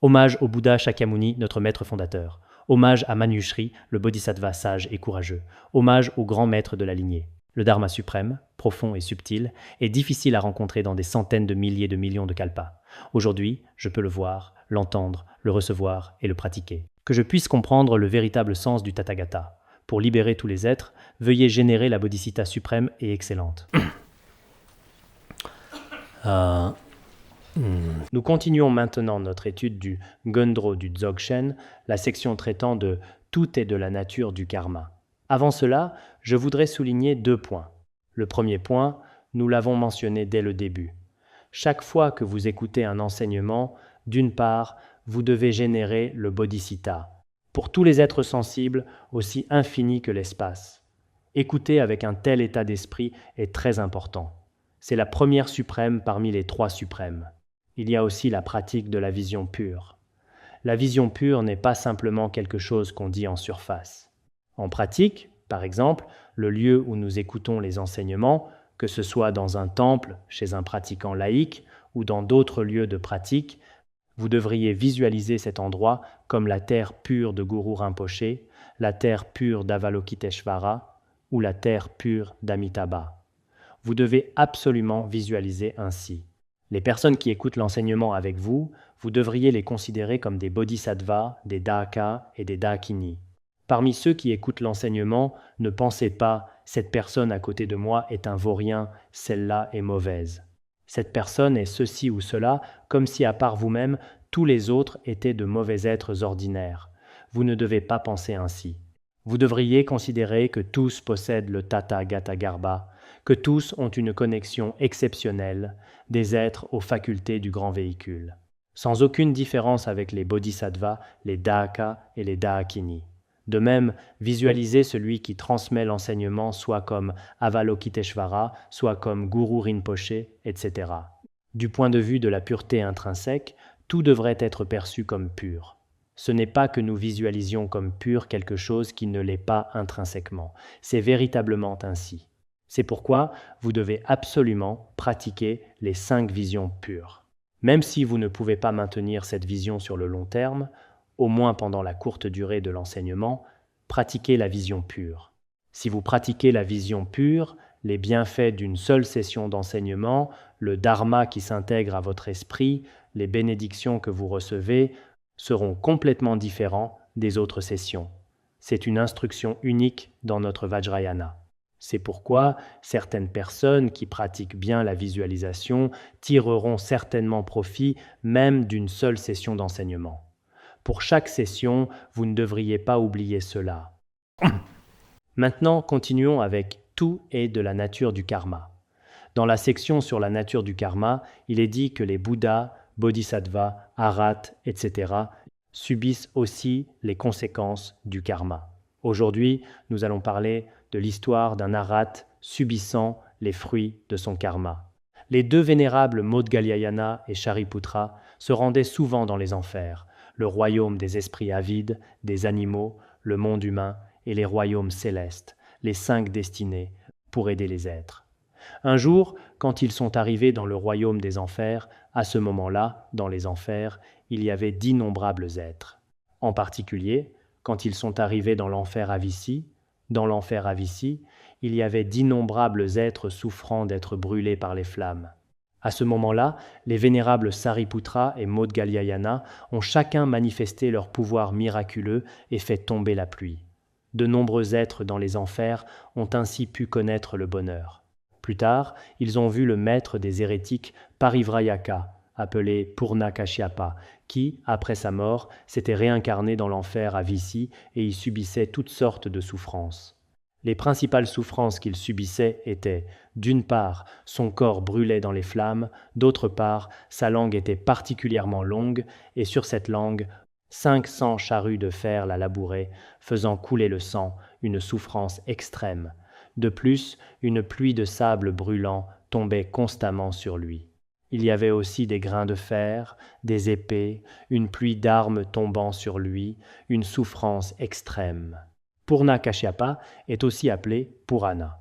Hommage au Bouddha Shakyamuni, notre maître fondateur. Hommage à Manjushri, le bodhisattva sage et courageux. Hommage au grand maître de la lignée. Le Dharma suprême, profond et subtil, est difficile à rencontrer dans des centaines de milliers de millions de kalpas. Aujourd'hui, je peux le voir, l'entendre, le recevoir et le pratiquer. Que je puisse comprendre le véritable sens du Tathagata. Pour libérer tous les êtres, veuillez générer la bodhisattva suprême et excellente. Nous continuons maintenant notre étude du Gondro du Dzogchen, la section traitant de « Tout est de la nature du karma ». Avant cela, je voudrais souligner 2 points. Le premier point, nous l'avons mentionné dès le début. Chaque fois que vous écoutez un enseignement, d'une part, vous devez générer le bodhisattva, pour tous les êtres sensibles, aussi infinis que l'espace. Écouter avec un tel état d'esprit est très important. C'est la première suprême parmi les 3 suprêmes. Il y a aussi la pratique de la vision pure. La vision pure n'est pas simplement quelque chose qu'on dit en surface. En pratique, par exemple, le lieu où nous écoutons les enseignements, que ce soit dans un temple, chez un pratiquant laïque ou dans d'autres lieux de pratique, vous devriez visualiser cet endroit comme la terre pure de Guru Rinpoche, la terre pure d'Avalokiteshvara ou la terre pure d'Amitabha. Vous devez absolument visualiser ainsi. Les personnes qui écoutent l'enseignement avec vous, vous devriez les considérer comme des bodhisattvas, des dāka et des dākini. Parmi ceux qui écoutent l'enseignement, ne pensez pas « cette personne à côté de moi est un vaurien, celle-là est mauvaise ». Cette personne est ceci ou cela, comme si à part vous-même, tous les autres étaient de mauvais êtres ordinaires. Vous ne devez pas penser ainsi. Vous devriez considérer que tous possèdent le Tathagata Garbha, que tous ont une connexion exceptionnelle, des êtres aux facultés du grand véhicule, sans aucune différence avec les bodhisattvas, les dāka et les dākini. De même, visualisez celui qui transmet l'enseignement soit comme Avalokiteshvara, soit comme Guru Rinpoche, etc. Du point de vue de la pureté intrinsèque, tout devrait être perçu comme pur. Ce n'est pas que nous visualisions comme pur quelque chose qui ne l'est pas intrinsèquement. C'est véritablement ainsi. C'est pourquoi vous devez absolument pratiquer les 5 visions pures. Même si vous ne pouvez pas maintenir cette vision sur le long terme, au moins pendant la courte durée de l'enseignement, pratiquez la vision pure. Si vous pratiquez la vision pure, les bienfaits d'une seule session d'enseignement, le dharma qui s'intègre à votre esprit, les bénédictions que vous recevez, seront complètement différents des autres sessions. C'est une instruction unique dans notre Vajrayana. C'est pourquoi certaines personnes qui pratiquent bien la visualisation tireront certainement profit même d'une seule session d'enseignement. Pour chaque session, vous ne devriez pas oublier cela. Maintenant, continuons avec « Tout est de la nature du karma ». Dans la section sur la nature du karma, il est dit que les Bouddhas, Bodhisattvas, Arhats, etc. subissent aussi les conséquences du karma. Aujourd'hui, nous allons parler de l'histoire d'un Arhat subissant les fruits de son karma. Les 2 vénérables Maudgalyayana et Shariputra se rendaient souvent dans les enfers, le royaume des esprits avides, des animaux, le monde humain et les royaumes célestes, les 5 destinées, pour aider les êtres. Un jour, quand ils sont arrivés dans le royaume des enfers, à ce moment-là, dans les enfers, il y avait d'innombrables êtres. En particulier, quand ils sont arrivés dans l'enfer Avissi, il y avait d'innombrables êtres souffrant d'être brûlés par les flammes. À ce moment-là, les vénérables Sariputra et Maudgalyayana ont chacun manifesté leur pouvoir miraculeux et fait tomber la pluie. De nombreux êtres dans les enfers ont ainsi pu connaître le bonheur. Plus tard, ils ont vu le maître des hérétiques Parivrayaka, appelé Purnakashyapa, qui, après sa mort, s'était réincarné dans l'enfer Avissi et y subissait toutes sortes de souffrances. Les principales souffrances qu'il subissait étaient, d'une part, son corps brûlait dans les flammes, d'autre part, sa langue était particulièrement longue, et sur cette langue, 500 charrues de fer la labouraient, faisant couler le sang, une souffrance extrême. De plus, une pluie de sable brûlant tombait constamment sur lui. Il y avait aussi des grains de fer, des épées, une pluie d'armes tombant sur lui, une souffrance extrême. Purnakashyapa est aussi appelé Purana.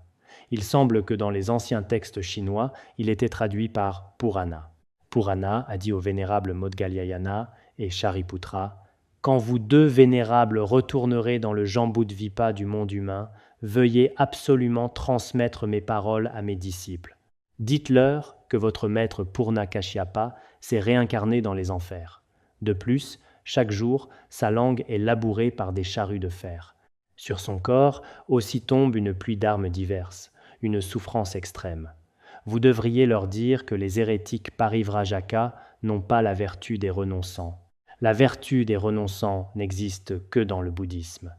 Il semble que dans les anciens textes chinois, il était traduit par Purana. Purana a dit au vénérable Modgalyayana et Shariputra, « Quand vous deux vénérables retournerez dans le Jambudvipa du monde humain, veuillez absolument transmettre mes paroles à mes disciples. Dites-leur que votre maître Purna-Kashyapa s'est réincarné dans les enfers. De plus, chaque jour, sa langue est labourée par des charrues de fer. Sur son corps aussi tombe une pluie d'armes diverses, une souffrance extrême. Vous devriez leur dire que les hérétiques parivrajaka n'ont pas la vertu des renonçants. La vertu des renonçants n'existe que dans le bouddhisme.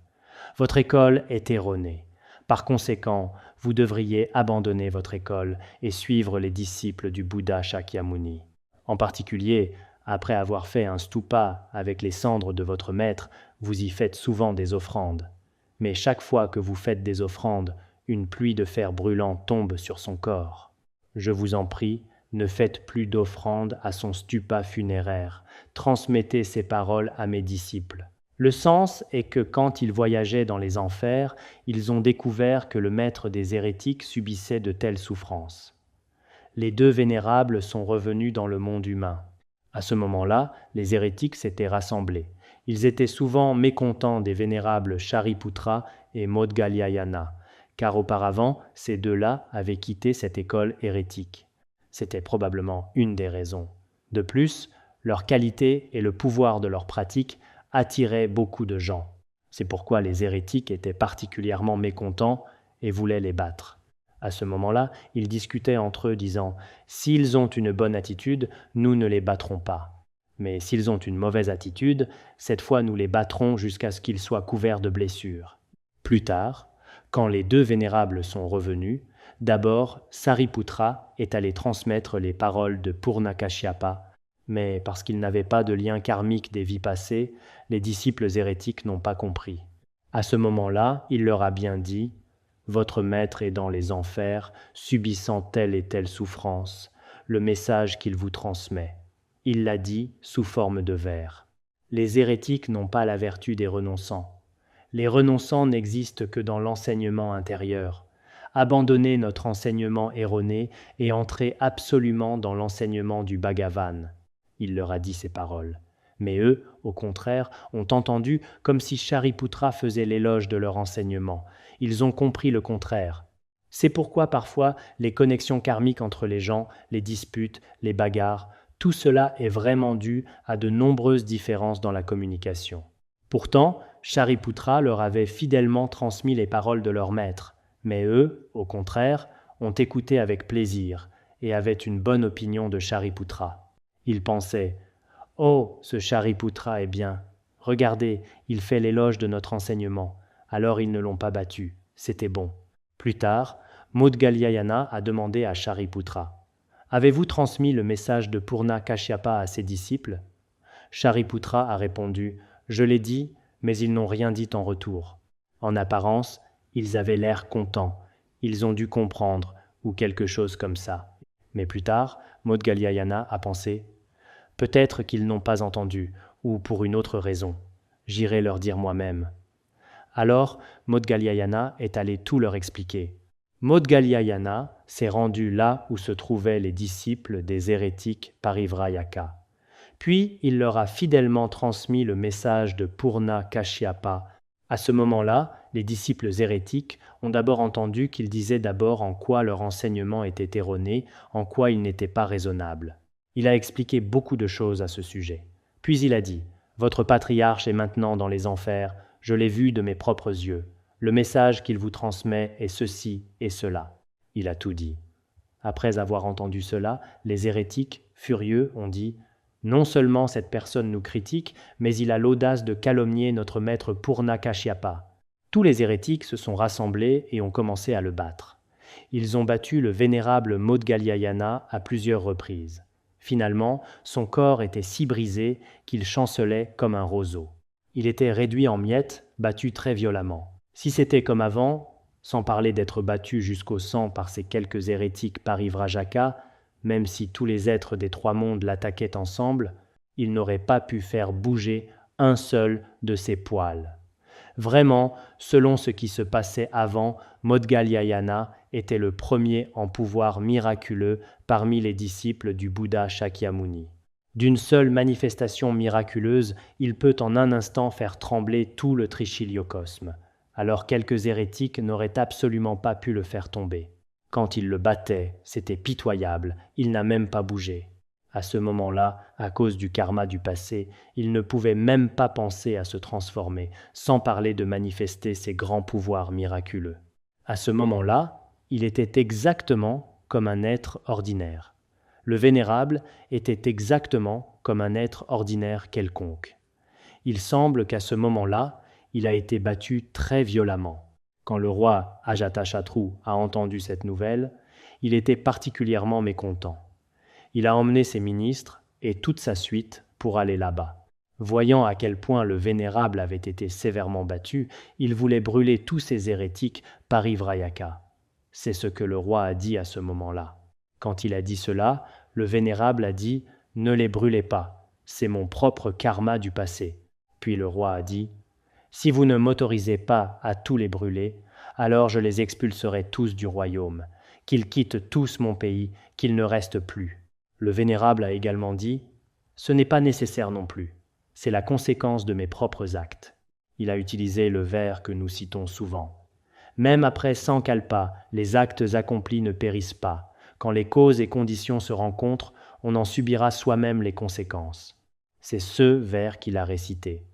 Votre école est erronée. Par conséquent, vous devriez abandonner votre école et suivre les disciples du Bouddha Shakyamuni. En particulier, après avoir fait un stupa avec les cendres de votre maître, vous y faites souvent des offrandes. Mais chaque fois que vous faites des offrandes, une pluie de fer brûlant tombe sur son corps. Je vous en prie, ne faites plus d'offrandes à son stupa funéraire. Transmettez ces paroles à mes disciples. Le sens est que quand ils voyageaient dans les enfers, ils ont découvert que le maître des hérétiques subissait de telles souffrances. Les deux vénérables sont revenus dans le monde humain. À ce moment-là, les hérétiques s'étaient rassemblés. Ils étaient souvent mécontents des vénérables Shariputra et Modgalyayana, car auparavant, ces deux-là avaient quitté cette école hérétique. C'était probablement une des raisons. De plus, leur qualité et le pouvoir de leur pratique attiraient beaucoup de gens. C'est pourquoi les hérétiques étaient particulièrement mécontents et voulaient les battre. À ce moment-là, ils discutaient entre eux disant « S'ils ont une bonne attitude, nous ne les battrons pas. Mais s'ils ont une mauvaise attitude, cette fois nous les battrons jusqu'à ce qu'ils soient couverts de blessures. » Plus tard, quand les deux vénérables sont revenus, d'abord Sariputra est allé transmettre les paroles de Purna-Kashyapa, mais parce qu'ils n'avaient pas de lien karmique des vies passées, les disciples hérétiques n'ont pas compris. À ce moment-là, il leur a bien dit « Votre maître est dans les enfers, subissant telle et telle souffrance, le message qu'il vous transmet. » Il l'a dit sous forme de vers. Les hérétiques n'ont pas la vertu des renonçants. Les renonçants n'existent que dans l'enseignement intérieur. Abandonnez notre enseignement erroné et entrez absolument dans l'enseignement du Bhagavan. Il leur a dit ces paroles. Mais eux, au contraire, ont entendu comme si Shariputra faisait l'éloge de leur enseignement. Ils ont compris le contraire. C'est pourquoi parfois les connexions karmiques entre les gens, les disputes, les bagarres, tout cela est vraiment dû à de nombreuses différences dans la communication. Pourtant, Shariputra leur avait fidèlement transmis les paroles de leur maître, mais eux, au contraire, ont écouté avec plaisir et avaient une bonne opinion de Shariputra. Ils pensaient « Oh, ce Shariputra est bien. Regardez, il fait l'éloge de notre enseignement. » Alors ils ne l'ont pas battu. C'était bon. Plus tard, Modgalyayana a demandé à Shariputra « Avez-vous transmis le message de Purna-Kashyapa à ses disciples ?» Shariputra a répondu « Je l'ai dit, mais ils n'ont rien dit en retour. En apparence, ils avaient l'air contents. Ils ont dû comprendre, ou quelque chose comme ça. » Mais plus tard, Modgalyayana a pensé « Peut-être qu'ils n'ont pas entendu, ou pour une autre raison. J'irai leur dire moi-même. » Alors, Modgalyayana est allé tout leur expliquer. Modgalyayana s'est rendu là où se trouvaient les disciples des hérétiques parivrayaka. Puis il leur a fidèlement transmis le message de Purna-Kashyapa. À ce moment-là, les disciples hérétiques ont d'abord entendu qu'ils disaient d'abord en quoi leur enseignement était erroné, en quoi il n'était pas raisonnable. Il a expliqué beaucoup de choses à ce sujet. Puis il a dit « Votre patriarche est maintenant dans les enfers, je l'ai vu de mes propres yeux. Le message qu'il vous transmet est ceci et cela. » Il a tout dit. Après avoir entendu cela, les hérétiques, furieux, ont dit « Non seulement cette personne nous critique, mais il a l'audace de calomnier notre maître Purna-Kashyapa. » Tous les hérétiques se sont rassemblés et ont commencé à le battre. Ils ont battu le vénérable Modgalyayana à plusieurs reprises. Finalement, son corps était si brisé qu'il chancelait comme un roseau. Il était réduit en miettes, battu très violemment. Si c'était comme avant, sans parler d'être battu jusqu'au sang par ces quelques hérétiques parivrajaka, même si tous les êtres des trois mondes l'attaquaient ensemble, il n'aurait pas pu faire bouger un seul de ses poils. Vraiment, selon ce qui se passait avant, Modgalyayana était le premier en pouvoir miraculeux parmi les disciples du Bouddha Shakyamuni. D'une seule manifestation miraculeuse, il peut en un instant faire trembler tout le trichiliocosme. Alors quelques hérétiques n'auraient absolument pas pu le faire tomber. Quand il le battait, c'était pitoyable, il n'a même pas bougé. À ce moment-là, à cause du karma du passé, il ne pouvait même pas penser à se transformer, sans parler de manifester ses grands pouvoirs miraculeux. À ce moment-là, il était exactement comme un être ordinaire. Le vénérable était exactement comme un être ordinaire quelconque. Il semble qu'à ce moment-là, il a été battu très violemment. Quand le roi Ajatashatru a entendu cette nouvelle, il était particulièrement mécontent. Il a emmené ses ministres et toute sa suite pour aller là-bas. Voyant à quel point le vénérable avait été sévèrement battu, il voulait brûler tous ces hérétiques parivrayaka. C'est ce que le roi a dit à ce moment-là. Quand il a dit cela, le vénérable a dit « Ne les brûlez pas, c'est mon propre karma du passé ». Puis le roi a dit « Si vous ne m'autorisez pas à tous les brûler, alors je les expulserai tous du royaume, qu'ils quittent tous mon pays, qu'ils ne restent plus. » Le vénérable a également dit « Ce n'est pas nécessaire non plus, c'est la conséquence de mes propres actes. » Il a utilisé le vers que nous citons souvent. Même après 100 kalpas, les actes accomplis ne périssent pas. Quand les causes et conditions se rencontrent, on en subira soi-même les conséquences. C'est ce vers qu'il a récité.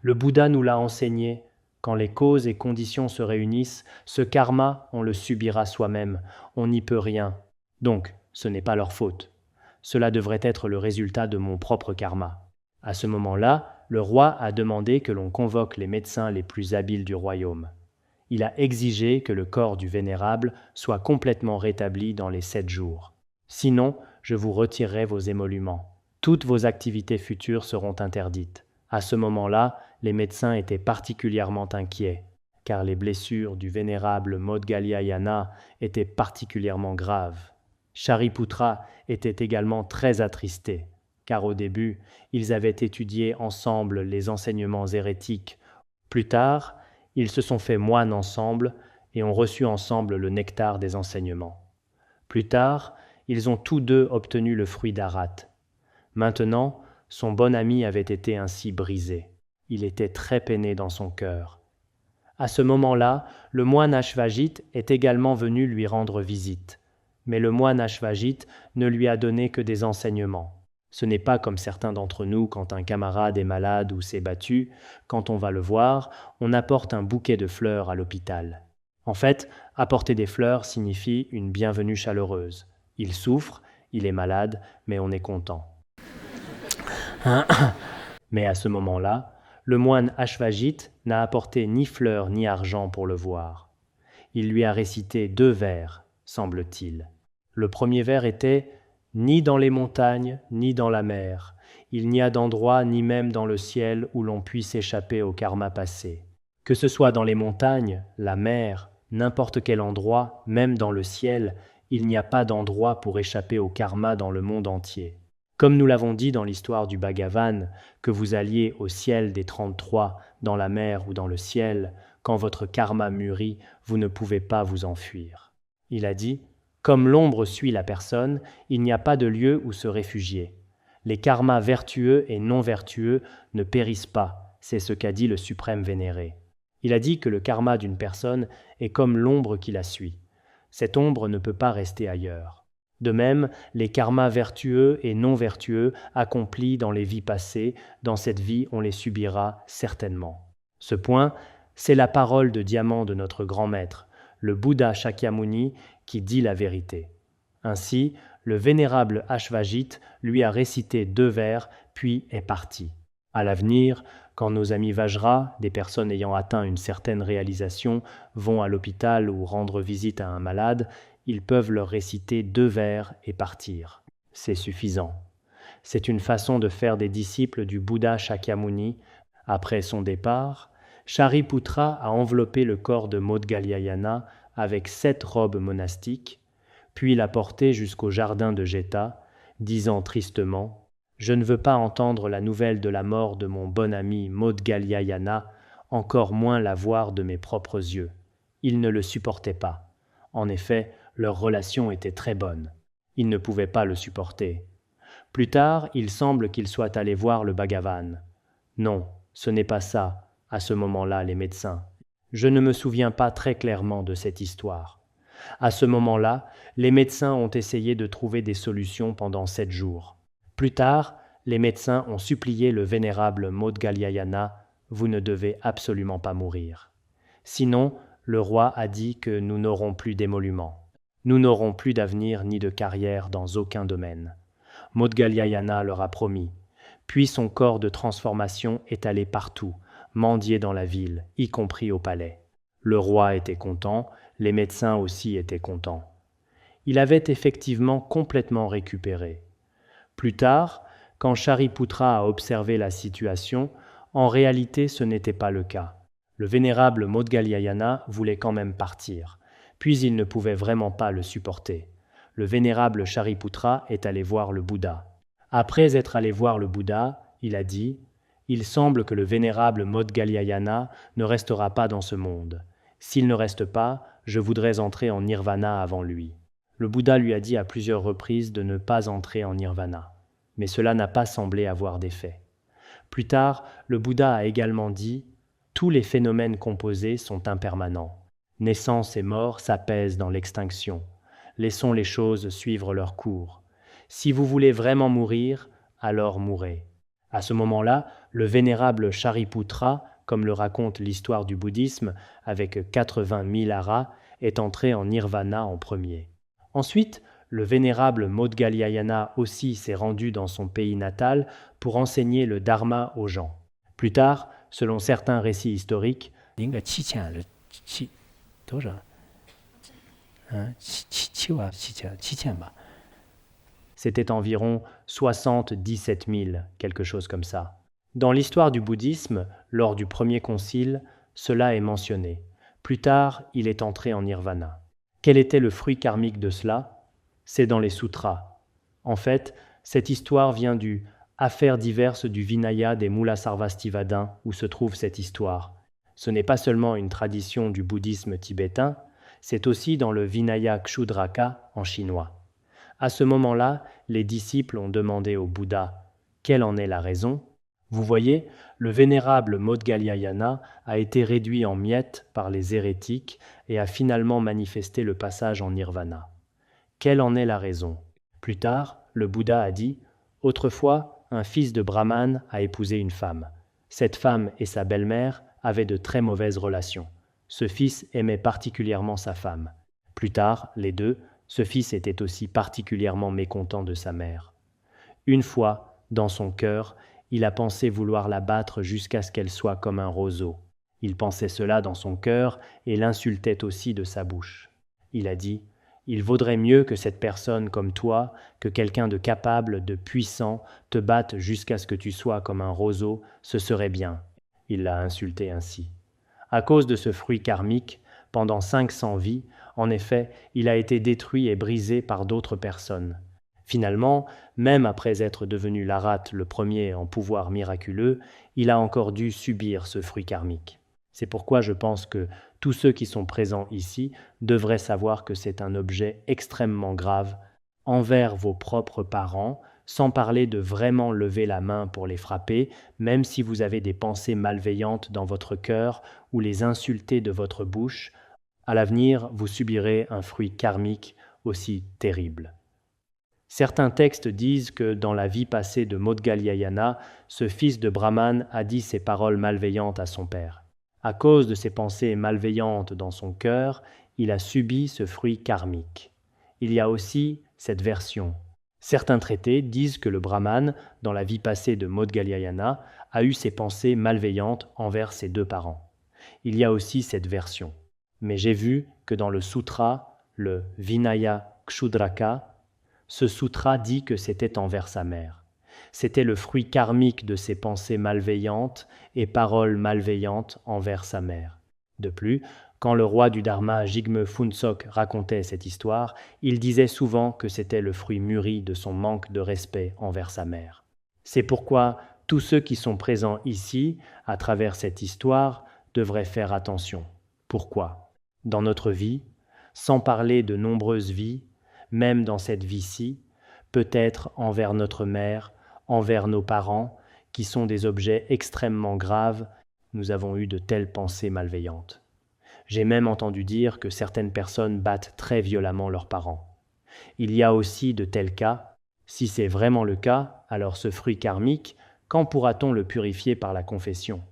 Le Bouddha nous l'a enseigné. Quand les causes et conditions se réunissent, ce karma, on le subira soi-même. On n'y peut rien. Donc, ce n'est pas leur faute. Cela devrait être le résultat de mon propre karma. À ce moment-là, le roi a demandé que l'on convoque les médecins les plus habiles du royaume. Il a exigé que le corps du vénérable soit complètement rétabli dans les 7 jours. Sinon, je vous retirerai vos émoluments. Toutes vos activités futures seront interdites. À ce moment-là, les médecins étaient particulièrement inquiets, car les blessures du vénérable Modgalyayana étaient particulièrement graves. Shariputra était également très attristé, car au début, ils avaient étudié ensemble les enseignements hérétiques. Plus tard, ils se sont fait moines ensemble et ont reçu ensemble le nectar des enseignements. Plus tard, ils ont tous deux obtenu le fruit d'Arat. Maintenant, son bon ami avait été ainsi brisé. Il était très peiné dans son cœur. À ce moment-là, le moine Ashvajit est également venu lui rendre visite. Mais le moine Ashvajit ne lui a donné que des enseignements. Ce n'est pas comme certains d'entre nous quand un camarade est malade ou s'est battu, quand on va le voir, on apporte un bouquet de fleurs à l'hôpital. En fait, apporter des fleurs signifie une bienvenue chaleureuse. Il souffre, il est malade, mais on est content. Mais à ce moment-là, le moine Ashvajit n'a apporté ni fleurs ni argent pour le voir. Il lui a récité 2 vers, semble-t-il. Le premier vers était « Ni dans les montagnes, ni dans la mer, il n'y a d'endroit ni même dans le ciel où l'on puisse échapper au karma passé. Que ce soit dans les montagnes, la mer, n'importe quel endroit, même dans le ciel, il n'y a pas d'endroit pour échapper au karma dans le monde entier. Comme nous l'avons dit dans l'histoire du Bhagavan, que vous alliez au ciel des 33, dans la mer ou dans le ciel, quand votre karma mûrit, vous ne pouvez pas vous enfuir. » Il a dit « Comme l'ombre suit la personne, il n'y a pas de lieu où se réfugier. Les karmas vertueux et non vertueux ne périssent pas, c'est ce qu'a dit le suprême vénéré. Il a dit que le karma d'une personne est comme l'ombre qui la suit. Cette ombre ne peut pas rester ailleurs. De même, les karmas vertueux et non vertueux accomplis dans les vies passées, dans cette vie on les subira certainement. Ce point, c'est la parole de diamant de notre grand maître, le Bouddha Shakyamuni, qui dit la vérité. Ainsi, le vénérable Ashvajit lui a récité 2 vers, puis est parti. À l'avenir, quand nos amis Vajra, des personnes ayant atteint une certaine réalisation, vont à l'hôpital ou rendre visite à un malade, ils peuvent leur réciter 2 vers et partir. C'est suffisant. C'est une façon de faire des disciples du Bouddha Shakyamuni. Après son départ, Shariputra a enveloppé le corps de Modgalyayana avec 7 robes monastiques, puis l'a porté jusqu'au jardin de Jeta, disant tristement « Je ne veux pas entendre la nouvelle de la mort de mon bon ami Modgalyayana encore moins la voir de mes propres yeux. Il ne le supportait pas. En effet, leur relation était très bonne. Il ne pouvait pas le supporter. Plus tard, il semble qu'il soit allé voir le Bhagavan. Non, ce n'est pas ça, à ce moment-là, les médecins. Je ne me souviens pas très clairement de cette histoire. À ce moment-là, les médecins ont essayé de trouver des solutions pendant 7 jours. Plus tard, les médecins ont supplié le vénérable Maudgalyayana, « Vous ne devez absolument pas mourir. Sinon, le roi a dit que nous n'aurons plus d'émoluments. Nous n'aurons plus d'avenir ni de carrière dans aucun domaine. » Maudgalyayana leur a promis. Puis son corps de transformation est allé partout, mendier dans la ville, y compris au palais. Le roi était content, les médecins aussi étaient contents. Il avait effectivement complètement récupéré. Plus tard, quand Shariputra a observé la situation, en réalité ce n'était pas le cas. Le vénérable Maudgalyayana voulait quand même partir, puis il ne pouvait vraiment pas le supporter. Le vénérable Shariputra est allé voir le Bouddha. Après être allé voir le Bouddha, il a dit « Il semble que le vénérable Maudgalyayana ne restera pas dans ce monde. S'il ne reste pas, je voudrais entrer en nirvana avant lui. » Le Bouddha lui a dit à plusieurs reprises de ne pas entrer en nirvana, mais cela n'a pas semblé avoir d'effet. Plus tard, le Bouddha a également dit « Tous les phénomènes composés sont impermanents. Naissance et mort s'apaisent dans l'extinction. Laissons les choses suivre leur cours. Si vous voulez vraiment mourir, alors mourrez. » À ce moment-là, le vénérable Shariputra, comme le raconte l'histoire du bouddhisme, avec 80 000 aras, est entré en nirvana en premier. Ensuite, le vénérable Maudgalyayana aussi s'est rendu dans son pays natal pour enseigner le dharma aux gens. Plus tard, selon certains récits historiques, c'était environ 77 000, quelque chose comme ça. Dans l'histoire du bouddhisme, lors du premier concile, cela est mentionné. Plus tard, il est entré en nirvana. Quel était le fruit karmique de cela ? C'est dans les sutras. En fait, cette histoire vient du « Affaires diverses du Vinaya des Mulasarvastivadins » où se trouve cette histoire. Ce n'est pas seulement une tradition du bouddhisme tibétain, c'est aussi dans le Vinaya Kshudraka en chinois. À ce moment-là, les disciples ont demandé au Bouddha « Quelle en est la raison ?» Vous voyez, le vénérable Maudgalyayana a été réduit en miettes par les hérétiques et a finalement manifesté le passage en nirvana. Quelle en est la raison ? Plus tard, le Bouddha a dit « Autrefois, un fils de Brahman a épousé une femme. Cette femme et sa belle-mère avaient de très mauvaises relations. Ce fils aimait particulièrement sa femme. Plus tard, les deux, ce fils était aussi particulièrement mécontent de sa mère. Une fois, dans son cœur, il a pensé vouloir la battre jusqu'à ce qu'elle soit comme un roseau. Il pensait cela dans son cœur et l'insultait aussi de sa bouche. Il a dit « Il vaudrait mieux que cette personne comme toi, que quelqu'un de capable, de puissant, te batte jusqu'à ce que tu sois comme un roseau, ce serait bien. » Il l'a insulté ainsi. À cause de ce fruit karmique, pendant 500 vies, en effet, il a été détruit et brisé par d'autres personnes. Finalement, même après être devenu l'Arat le premier en pouvoir miraculeux, il a encore dû subir ce fruit karmique. C'est pourquoi je pense que tous ceux qui sont présents ici devraient savoir que c'est un objet extrêmement grave envers vos propres parents, sans parler de vraiment lever la main pour les frapper, même si vous avez des pensées malveillantes dans votre cœur ou les insulter de votre bouche. À l'avenir, vous subirez un fruit karmique aussi terrible. Certains textes disent que dans la vie passée de Maudgalyayana, ce fils de Brahman a dit ces paroles malveillantes à son père. À cause de ces pensées malveillantes dans son cœur, il a subi ce fruit karmique. Il y a aussi cette version. Certains traités disent que le Brahman, dans la vie passée de Maudgalyayana, a eu ces pensées malveillantes envers ses deux parents. Il y a aussi cette version. Mais j'ai vu que dans le sutra, le Vinaya Kshudraka, ce sutra dit que c'était envers sa mère. C'était le fruit karmique de ses pensées malveillantes et paroles malveillantes envers sa mère. De plus, quand le roi du Dharma, Jigme Phuntsok, racontait cette histoire, il disait souvent que c'était le fruit mûri de son manque de respect envers sa mère. C'est pourquoi tous ceux qui sont présents ici, à travers cette histoire, devrait faire attention. Pourquoi? Dans notre vie, sans parler de nombreuses vies, même dans cette vie-ci, peut-être envers notre mère, envers nos parents, qui sont des objets extrêmement graves, nous avons eu de telles pensées malveillantes. J'ai même entendu dire que certaines personnes battent très violemment leurs parents. Il y a aussi de tels cas. Si c'est vraiment le cas, alors ce fruit karmique, quand pourra-t-on le purifier par la confession?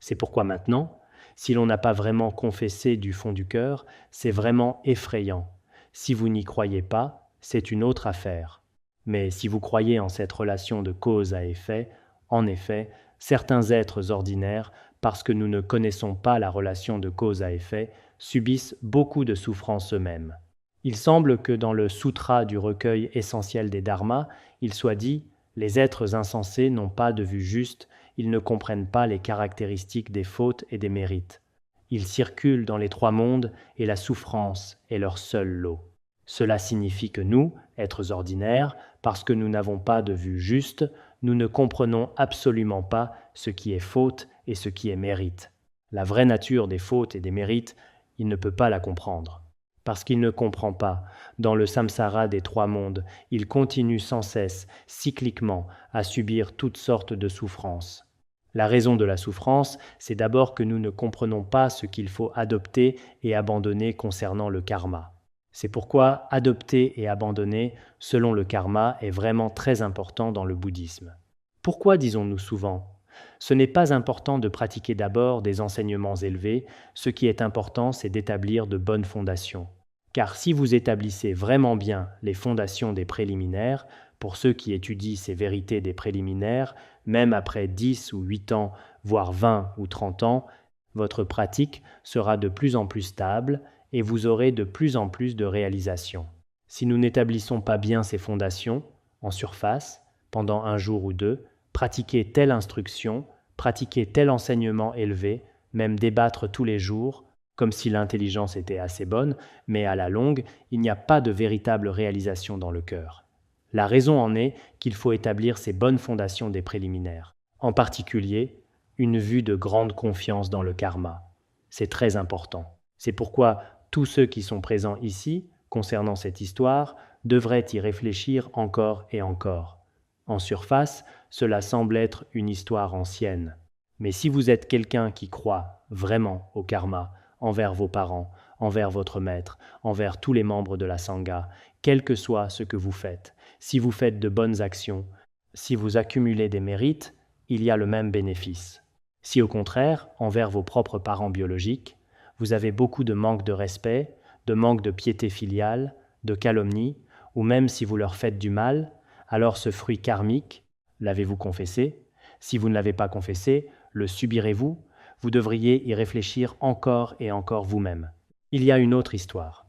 C'est pourquoi maintenant, si l'on n'a pas vraiment confessé du fond du cœur, c'est vraiment effrayant. Si vous n'y croyez pas, c'est une autre affaire. Mais si vous croyez en cette relation de cause à effet, en effet, certains êtres ordinaires, parce que nous ne connaissons pas la relation de cause à effet, subissent beaucoup de souffrances eux-mêmes. Il semble que dans le sutra du recueil essentiel des dharmas, il soit dit « Les êtres insensés n'ont pas de vue juste, ils ne comprennent pas les caractéristiques des fautes et des mérites. Ils circulent dans les trois mondes et la souffrance est leur seul lot. » Cela signifie que nous, êtres ordinaires, parce que nous n'avons pas de vue juste, nous ne comprenons absolument pas ce qui est faute et ce qui est mérite. La vraie nature des fautes et des mérites, il ne peut pas la comprendre. Parce qu'il ne comprend pas, dans le samsara des trois mondes, il continue sans cesse, cycliquement, à subir toutes sortes de souffrances. La raison de la souffrance, c'est d'abord que nous ne comprenons pas ce qu'il faut adopter et abandonner concernant le karma. C'est pourquoi adopter et abandonner, selon le karma, est vraiment très important dans le bouddhisme. Pourquoi disons-nous souvent ? Ce n'est pas important de pratiquer d'abord des enseignements élevés, ce qui est important, c'est d'établir de bonnes fondations. Car si vous établissez vraiment bien les fondations des préliminaires, pour ceux qui étudient ces vérités des préliminaires, même après 10 ou 8 ans, voire 20 ou 30 ans, votre pratique sera de plus en plus stable et vous aurez de plus en plus de réalisations. Si nous n'établissons pas bien ces fondations, en surface, pendant un jour ou deux, pratiquer telle instruction, pratiquer tel enseignement élevé, même débattre tous les jours, comme si l'intelligence était assez bonne, mais à la longue, il n'y a pas de véritable réalisation dans le cœur. La raison en est qu'il faut établir ces bonnes fondations des préliminaires. En particulier, une vue de grande confiance dans le karma. C'est très important. C'est pourquoi tous ceux qui sont présents ici, concernant cette histoire, devraient y réfléchir encore et encore. En surface, cela semble être une histoire ancienne. Mais si vous êtes quelqu'un qui croit vraiment au karma, envers vos parents, envers votre maître, envers tous les membres de la Sangha, quel que soit ce que vous faites, si vous faites de bonnes actions, si vous accumulez des mérites, il y a le même bénéfice. Si au contraire, envers vos propres parents biologiques, vous avez beaucoup de manque de respect, de manque de piété filiale, de calomnie, ou même si vous leur faites du mal, alors ce fruit karmique, l'avez-vous confessé? Si vous ne l'avez pas confessé, le subirez-vous? Vous devriez y réfléchir encore et encore vous-même. Il y a une autre histoire.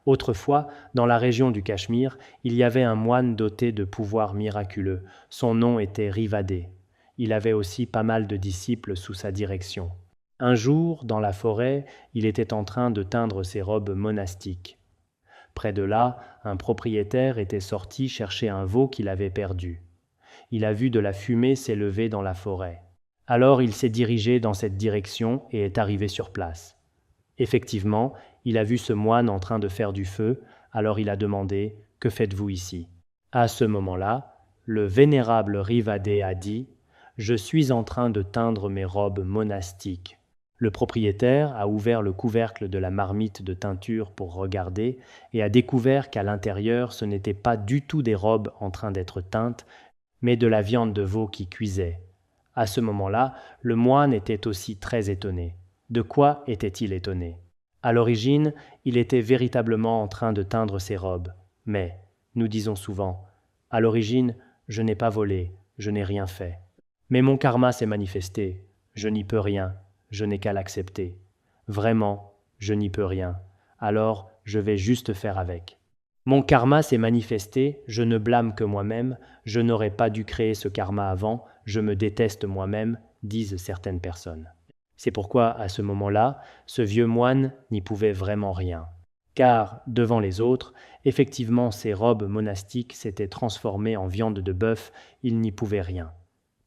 Autrefois, dans la région du Cachemire, il y avait un moine doté de pouvoirs miraculeux. Son nom était Rivadé. Il avait aussi pas mal de disciples sous sa direction. Un jour, dans la forêt, il était en train de teindre ses robes monastiques. Près de là, un propriétaire était sorti chercher un veau qu'il avait perdu. Il a vu de la fumée s'élever dans la forêt. Alors il s'est dirigé dans cette direction et est arrivé sur place. Effectivement, il a vu ce moine en train de faire du feu, alors il a demandé « Que faites-vous ici ?» À ce moment-là, le vénérable Rivadé a dit « Je suis en train de teindre mes robes monastiques. » Le propriétaire a ouvert le couvercle de la marmite de teinture pour regarder et a découvert qu'à l'intérieur ce n'était pas du tout des robes en train d'être teintes, mais de la viande de veau qui cuisait. À ce moment-là, le moine était aussi très étonné. De quoi était-il étonné? À l'origine, il était véritablement en train de teindre ses robes. Mais, nous disons souvent, à l'origine, je n'ai pas volé, je n'ai rien fait. Mais mon karma s'est manifesté, je n'y peux rien, je n'ai qu'à l'accepter. Vraiment, je n'y peux rien, alors je vais juste faire avec. Mon karma s'est manifesté, je ne blâme que moi-même, je n'aurais pas dû créer ce karma avant, je me déteste moi-même, disent certaines personnes. C'est pourquoi, à ce moment-là, ce vieux moine n'y pouvait vraiment rien. Car, devant les autres, effectivement ses robes monastiques s'étaient transformées en viande de bœuf, il n'y pouvait rien.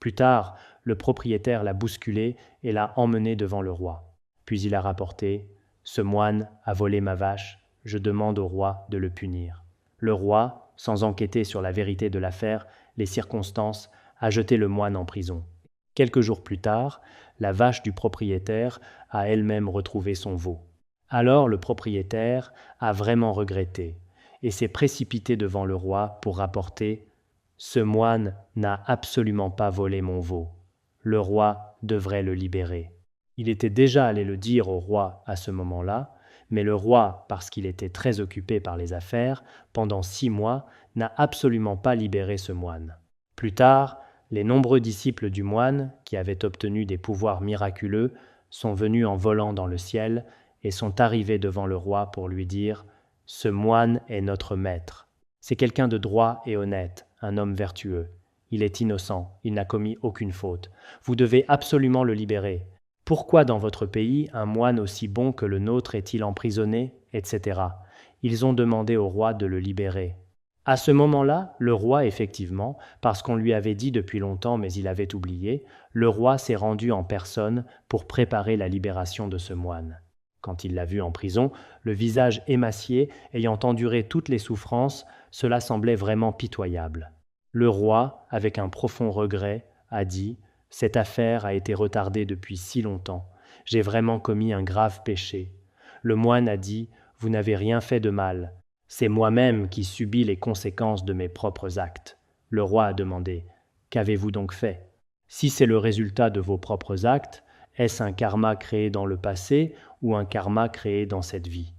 Plus tard, le propriétaire l'a bousculé et l'a emmené devant le roi. Puis il a rapporté « Ce moine a volé ma vache, je demande au roi de le punir. » Le roi, sans enquêter sur la vérité de l'affaire, les circonstances, a jeté le moine en prison. Quelques jours plus tard, la vache du propriétaire a elle-même retrouvé son veau. Alors le propriétaire a vraiment regretté et s'est précipité devant le roi pour rapporter « Ce moine n'a absolument pas volé mon veau. Le roi devrait le libérer. » Il était déjà allé le dire au roi à ce moment-là, mais le roi, parce qu'il était très occupé par les affaires, pendant 6 mois, n'a absolument pas libéré ce moine. Plus tard, les nombreux disciples du moine, qui avaient obtenu des pouvoirs miraculeux, sont venus en volant dans le ciel et sont arrivés devant le roi pour lui dire « Ce moine est notre maître. C'est quelqu'un de droit et honnête, un homme vertueux. Il est innocent, il n'a commis aucune faute. Vous devez absolument le libérer. Pourquoi dans votre pays un moine aussi bon que le nôtre est-il emprisonné, etc. » Ils ont demandé au roi de le libérer. À ce moment-là, le roi, effectivement, parce qu'on lui avait dit depuis longtemps mais il avait oublié, le roi s'est rendu en personne pour préparer la libération de ce moine. Quand il l'a vu en prison, le visage émacié, ayant enduré toutes les souffrances, cela semblait vraiment pitoyable. Le roi, avec un profond regret, a dit « Cette affaire a été retardée depuis si longtemps. J'ai vraiment commis un grave péché. » Le moine a dit « Vous n'avez rien fait de mal. C'est moi-même qui subis les conséquences de mes propres actes. » Le roi a demandé « Qu'avez-vous donc fait? Si c'est le résultat de vos propres actes, est-ce un karma créé dans le passé ou un karma créé dans cette vie?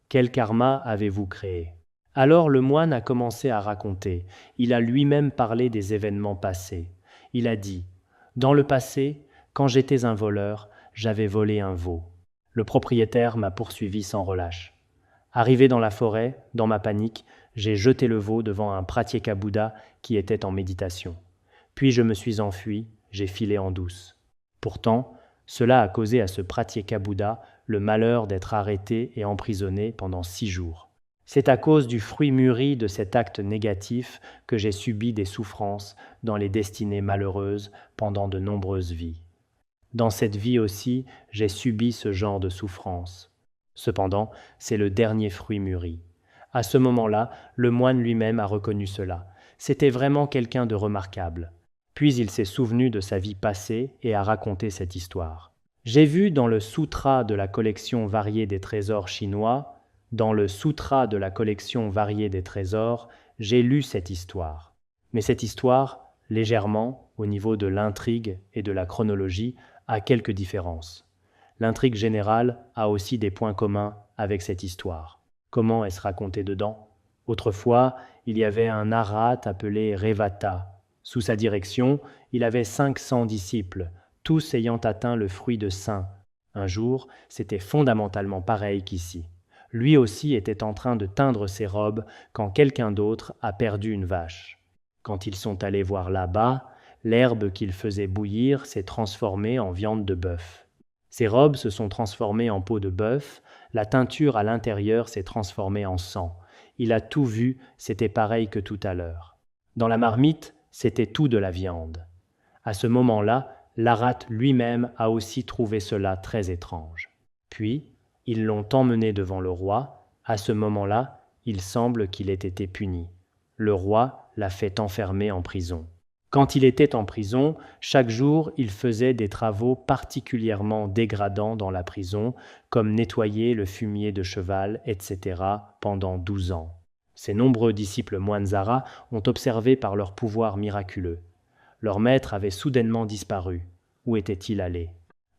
Quel karma avez-vous créé? » Alors le moine a commencé à raconter. Il a lui-même parlé des événements passés. Il a dit « Dans le passé, quand j'étais un voleur, j'avais volé un veau. Le propriétaire m'a poursuivi sans relâche. Arrivé dans la forêt, dans ma panique, j'ai jeté le veau devant un Pratyeka Bouddha qui était en méditation. Puis je me suis enfui, j'ai filé en douce. Pourtant, cela a causé à ce Pratyeka Bouddha le malheur d'être arrêté et emprisonné pendant 6 jours. C'est à cause du fruit mûri de cet acte négatif que j'ai subi des souffrances dans les destinées malheureuses pendant de nombreuses vies. Dans cette vie aussi, j'ai subi ce genre de souffrances. Cependant, c'est le dernier fruit mûri. À ce moment-là, le moine lui-même a reconnu cela. C'était vraiment quelqu'un de remarquable. Puis il s'est souvenu de sa vie passée et a raconté cette histoire. J'ai vu dans le Sutra de la collection variée des trésors chinois, j'ai lu cette histoire. Mais cette histoire, légèrement, au niveau de l'intrigue et de la chronologie, a quelques différences. L'intrigue générale a aussi des points communs avec cette histoire. Comment est-ce raconté dedans? Autrefois, il y avait un arhat appelé Revata. Sous sa direction, il avait 500 disciples, tous ayant atteint le fruit de saint. Un jour, c'était fondamentalement pareil qu'ici. Lui aussi était en train de teindre ses robes quand quelqu'un d'autre a perdu une vache. Quand ils sont allés voir là-bas, l'herbe qu'il faisait bouillir s'est transformée en viande de bœuf. Ses robes se sont transformées en peau de bœuf, la teinture à l'intérieur s'est transformée en sang. Il a tout vu, c'était pareil que tout à l'heure. Dans la marmite, c'était tout de la viande. À ce moment-là, l'Arhat lui-même a aussi trouvé cela très étrange. Puis, ils l'ont emmené devant le roi. À ce moment-là, il semble qu'il ait été puni. Le roi l'a fait enfermer en prison. Quand il était en prison, chaque jour, il faisait des travaux particulièrement dégradants dans la prison, comme nettoyer le fumier de cheval, etc., pendant 12 ans. Ses nombreux disciples moines Zara ont observé par leur pouvoir miraculeux. Leur maître avait soudainement disparu. Où était-il allé?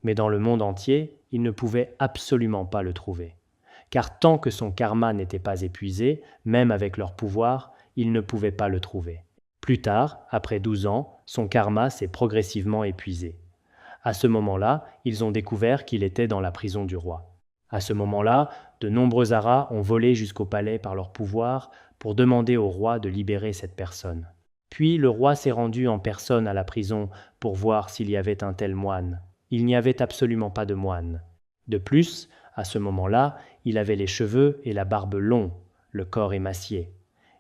Mais dans le monde entier, ils ne pouvaient absolument pas le trouver. Car tant que son karma n'était pas épuisé, même avec leur pouvoir, ils ne pouvaient pas le trouver. Plus tard, après 12 ans, son karma s'est progressivement épuisé. À ce moment-là, ils ont découvert qu'il était dans la prison du roi. À ce moment-là, de nombreux Aras ont volé jusqu'au palais par leur pouvoir pour demander au roi de libérer cette personne. Puis le roi s'est rendu en personne à la prison pour voir s'il y avait un tel moine. Il n'y avait absolument pas de moine. De plus, à ce moment-là, il avait les cheveux et la barbe longs, le corps émacié.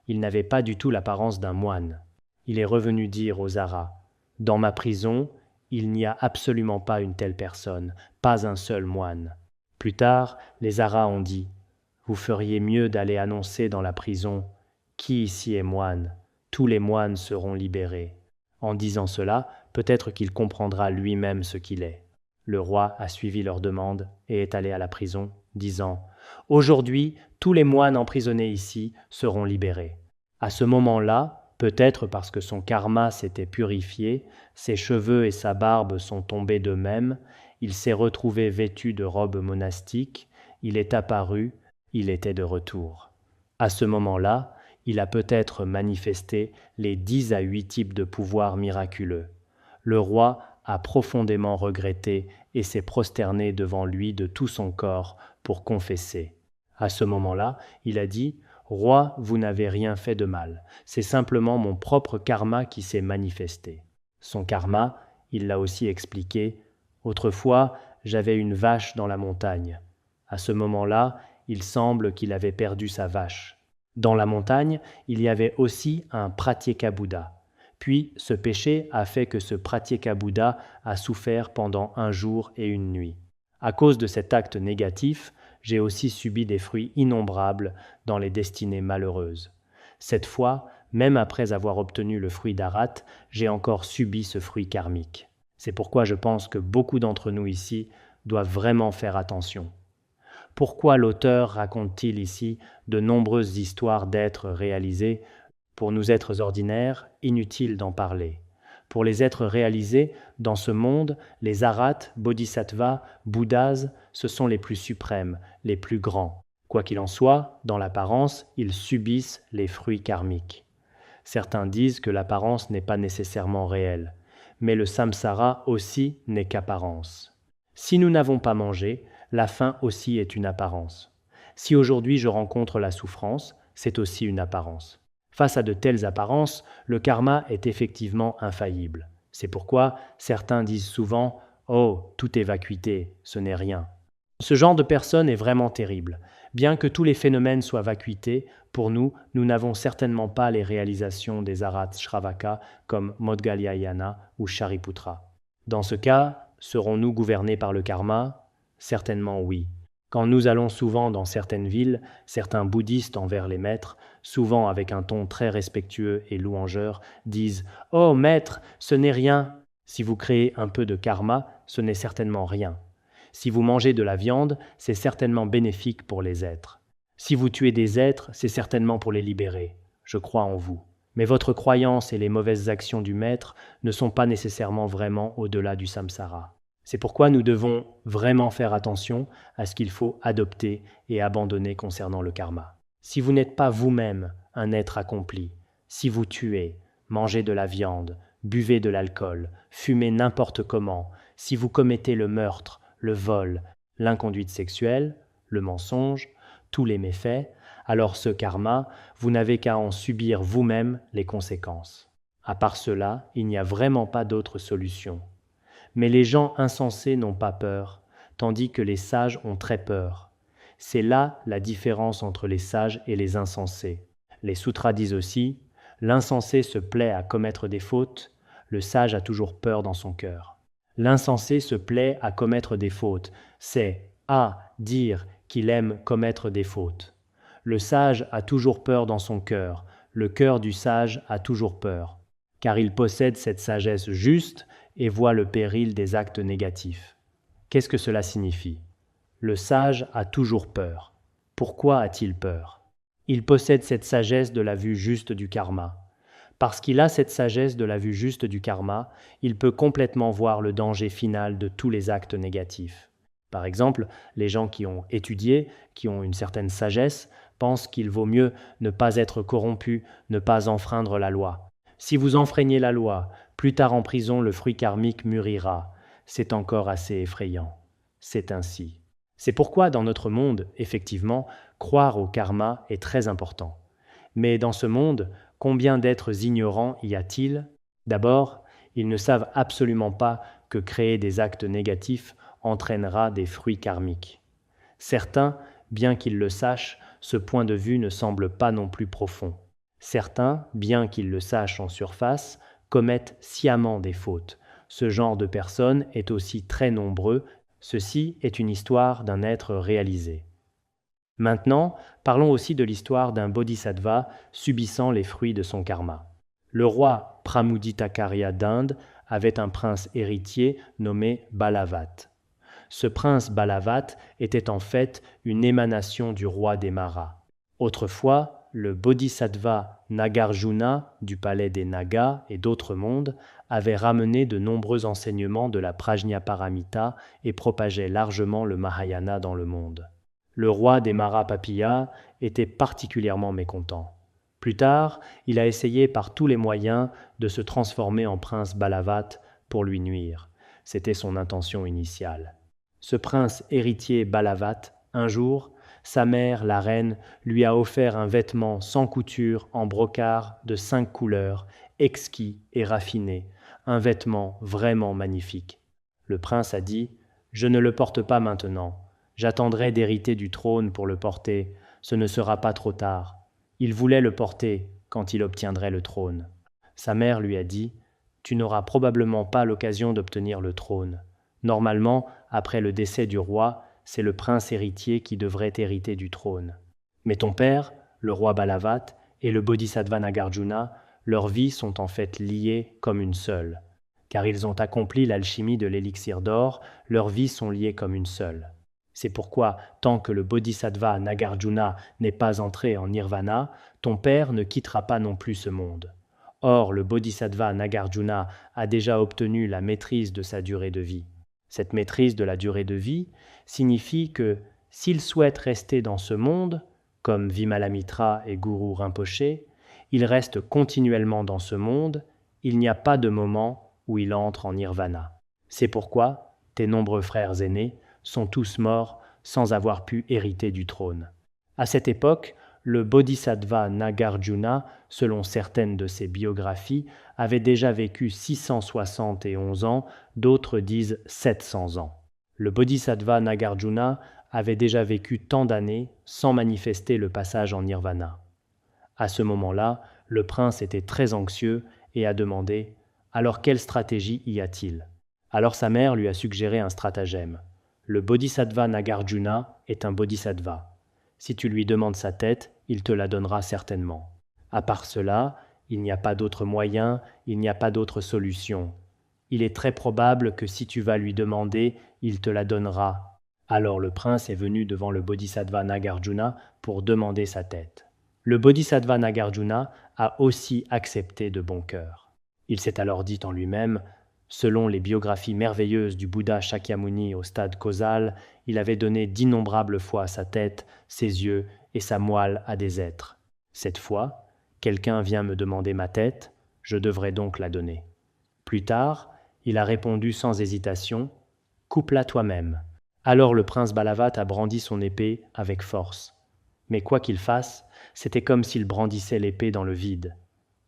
Il n'avait pas du tout l'apparence d'un moine. Il est revenu dire aux Aras « Dans ma prison, Il n'y a absolument pas une telle personne, pas un seul moine. Plus tard, les Aras ont dit « Vous feriez mieux d'aller annoncer dans la prison « Qui ici est moine ?» Tous les moines seront libérés. » En disant cela, peut-être qu'il comprendra lui-même ce qu'il est. Le roi a suivi leur demande et est allé à la prison, disant « Aujourd'hui, tous les moines emprisonnés ici seront libérés. » À ce moment-là, peut-être parce que son karma s'était purifié, ses cheveux et sa barbe sont tombés d'eux-mêmes, il s'est retrouvé vêtu de robe monastique, il est apparu, il était de retour. À ce moment-là, il a peut-être manifesté les 10 à 8 types de pouvoirs miraculeux. Le roi a profondément regretté et s'est prosterné devant lui de tout son corps pour confesser. À ce moment-là, il a dit « Roi, vous n'avez rien fait de mal, c'est simplement mon propre karma qui s'est manifesté. » Son karma, il l'a aussi expliqué « Autrefois, j'avais une vache dans la montagne. » À ce moment-là, il semble qu'il avait perdu sa vache. Dans la montagne, il y avait aussi un Pratyeka-Bouddha. Puis ce péché a fait que ce Pratyeka-Bouddha a souffert pendant 1 jour et 1 nuit. À cause de cet acte négatif, j'ai aussi subi des fruits innombrables dans les destinées malheureuses. Cette fois, même après avoir obtenu le fruit d'Arat, j'ai encore subi ce fruit karmique. C'est pourquoi je pense que beaucoup d'entre nous ici doivent vraiment faire attention. Pourquoi l'auteur raconte-t-il ici de nombreuses histoires d'êtres réalisés? Pour nous êtres ordinaires, inutile d'en parler. Pour les êtres réalisés, dans ce monde, les arhats, bodhisattvas, bouddhas, ce sont les plus suprêmes, les plus grands. Quoi qu'il en soit, dans l'apparence, ils subissent les fruits karmiques. Certains disent que l'apparence n'est pas nécessairement réelle, mais le samsara aussi n'est qu'apparence. Si nous n'avons pas mangé, la faim aussi est une apparence. Si aujourd'hui je rencontre la souffrance, c'est aussi une apparence. Face à de telles apparences, le karma est effectivement infaillible. C'est pourquoi certains disent souvent « Oh, tout est vacuité, ce n'est rien ». Ce genre de personne est vraiment terrible. Bien que tous les phénomènes soient vacuités, pour nous, nous n'avons certainement pas les réalisations des arhats shravaka comme Maudgalyayana ou Shariputra. Dans ce cas, serons-nous gouvernés par le karma? Certainement oui. Quand nous allons souvent dans certaines villes, certains bouddhistes envers les maîtres, souvent avec un ton très respectueux et louangeur, disent « Oh maître, ce n'est rien !» Si vous créez un peu de karma, ce n'est certainement rien. Si vous mangez de la viande, c'est certainement bénéfique pour les êtres. Si vous tuez des êtres, c'est certainement pour les libérer. Je crois en vous. Mais votre croyance et les mauvaises actions du maître ne sont pas nécessairement vraiment au-delà du samsara. C'est pourquoi nous devons vraiment faire attention à ce qu'il faut adopter et abandonner concernant le karma. Si vous n'êtes pas vous-même un être accompli, si vous tuez, mangez de la viande, buvez de l'alcool, fumez n'importe comment, si vous commettez le meurtre, le vol, l'inconduite sexuelle, le mensonge, tous les méfaits, alors ce karma, vous n'avez qu'à en subir vous-même les conséquences. À part cela, il n'y a vraiment pas d'autre solution. Mais les gens insensés n'ont pas peur, tandis que les sages ont très peur. C'est là la différence entre les sages et les insensés. Les sutras disent aussi « L'insensé se plaît à commettre des fautes, le sage a toujours peur dans son cœur. » L'insensé se plaît à commettre des fautes, c'est dire qu'il aime commettre des fautes. Le sage a toujours peur dans son cœur, le cœur du sage a toujours peur, car il possède cette sagesse juste et voit le péril des actes négatifs. Qu'est-ce que cela signifie? Le sage a toujours peur. Pourquoi a-t-il peur? Il possède cette sagesse de la vue juste du karma. Parce qu'il a cette sagesse de la vue juste du karma, il peut complètement voir le danger final de tous les actes négatifs. Par exemple, les gens qui ont étudié, qui ont une certaine sagesse, pensent qu'il vaut mieux ne pas être corrompu, ne pas enfreindre la loi. Si vous enfreignez la loi, plus tard en prison, le fruit karmique mûrira. C'est encore assez effrayant. C'est ainsi. C'est pourquoi dans notre monde, effectivement, croire au karma est très important. Mais dans ce monde, combien d'êtres ignorants y a-t-il? D'abord, ils ne savent absolument pas que créer des actes négatifs entraînera des fruits karmiques. Certains, bien qu'ils le sachent, ce point de vue ne semble pas non plus profond. Certains, bien qu'ils le sachent en surface, commettent sciemment des fautes, ce genre de personne est aussi très nombreux. Ceci est une histoire d'un être réalisé. Maintenant, parlons aussi de l'histoire d'un bodhisattva subissant les fruits de son karma. Le roi Pramuditakarya d'Inde avait un prince héritier nommé Balavat. Ce prince Balavat était en fait une émanation du roi des Maras. Autrefois, le bodhisattva Nagarjuna du palais des Nagas et d'autres mondes avait ramené de nombreux enseignements de la Prajnaparamita et propageait largement le Mahayana dans le monde. Le roi des Maras Papillas était particulièrement mécontent. Plus tard, il a essayé par tous les moyens de se transformer en prince Balavat pour lui nuire. C'était son intention initiale. Ce prince héritier Balavat, un jour, sa mère, la reine, lui a offert un vêtement sans couture en brocart de 5 couleurs, exquis et raffiné, un vêtement vraiment magnifique. Le prince a dit « Je ne le porte pas maintenant. J'attendrai d'hériter du trône pour le porter. Ce ne sera pas trop tard. » Il voulait le porter quand il obtiendrait le trône. Sa mère lui a dit « Tu n'auras probablement pas l'occasion d'obtenir le trône. Normalement, après le décès du roi, c'est le prince héritier qui devrait hériter du trône. Mais ton père, le roi Balavat, et le bodhisattva Nagarjuna, leurs vies sont en fait liées comme une seule. Car ils ont accompli l'alchimie de l'élixir d'or, leurs vies sont liées comme une seule. C'est pourquoi, tant que le bodhisattva Nagarjuna n'est pas entré en nirvana, ton père ne quittera pas non plus ce monde. Or, le bodhisattva Nagarjuna a déjà obtenu la maîtrise de sa durée de vie. Cette maîtrise de la durée de vie signifie que, s'il souhaite rester dans ce monde, comme Vimalamitra et Guru Rinpoché, il reste continuellement dans ce monde, il n'y a pas de moment où il entre en nirvana. C'est pourquoi tes nombreux frères aînés sont tous morts sans avoir pu hériter du trône. À cette époque, le bodhisattva Nagarjuna, selon certaines de ses biographies, avait déjà vécu 671 ans, d'autres disent 700 ans. Le bodhisattva Nagarjuna avait déjà vécu tant d'années sans manifester le passage en nirvana. À ce moment-là, le prince était très anxieux et a demandé « Alors quelle stratégie y a-t-il » Alors sa mère lui a suggéré un stratagème. Le bodhisattva Nagarjuna est un bodhisattva. Si tu lui demandes sa tête, il te la donnera certainement. À part cela, il n'y a pas d'autre moyen, il n'y a pas d'autre solution. Il est très probable que si tu vas lui demander, il te la donnera. Alors le prince est venu devant le bodhisattva Nagarjuna pour demander sa tête. Le bodhisattva Nagarjuna a aussi accepté de bon cœur. Il s'est alors dit en lui-même « Selon les biographies merveilleuses du Bouddha Shakyamuni au stade causal, il avait donné d'innombrables fois sa tête, ses yeux et sa moelle à des êtres. Cette fois, quelqu'un vient me demander ma tête, je devrais donc la donner. » Plus tard, il a répondu sans hésitation « Coupe-la toi-même. » Alors le prince Balavat a brandi son épée avec force. Mais quoi qu'il fasse, c'était comme s'il brandissait l'épée dans le vide.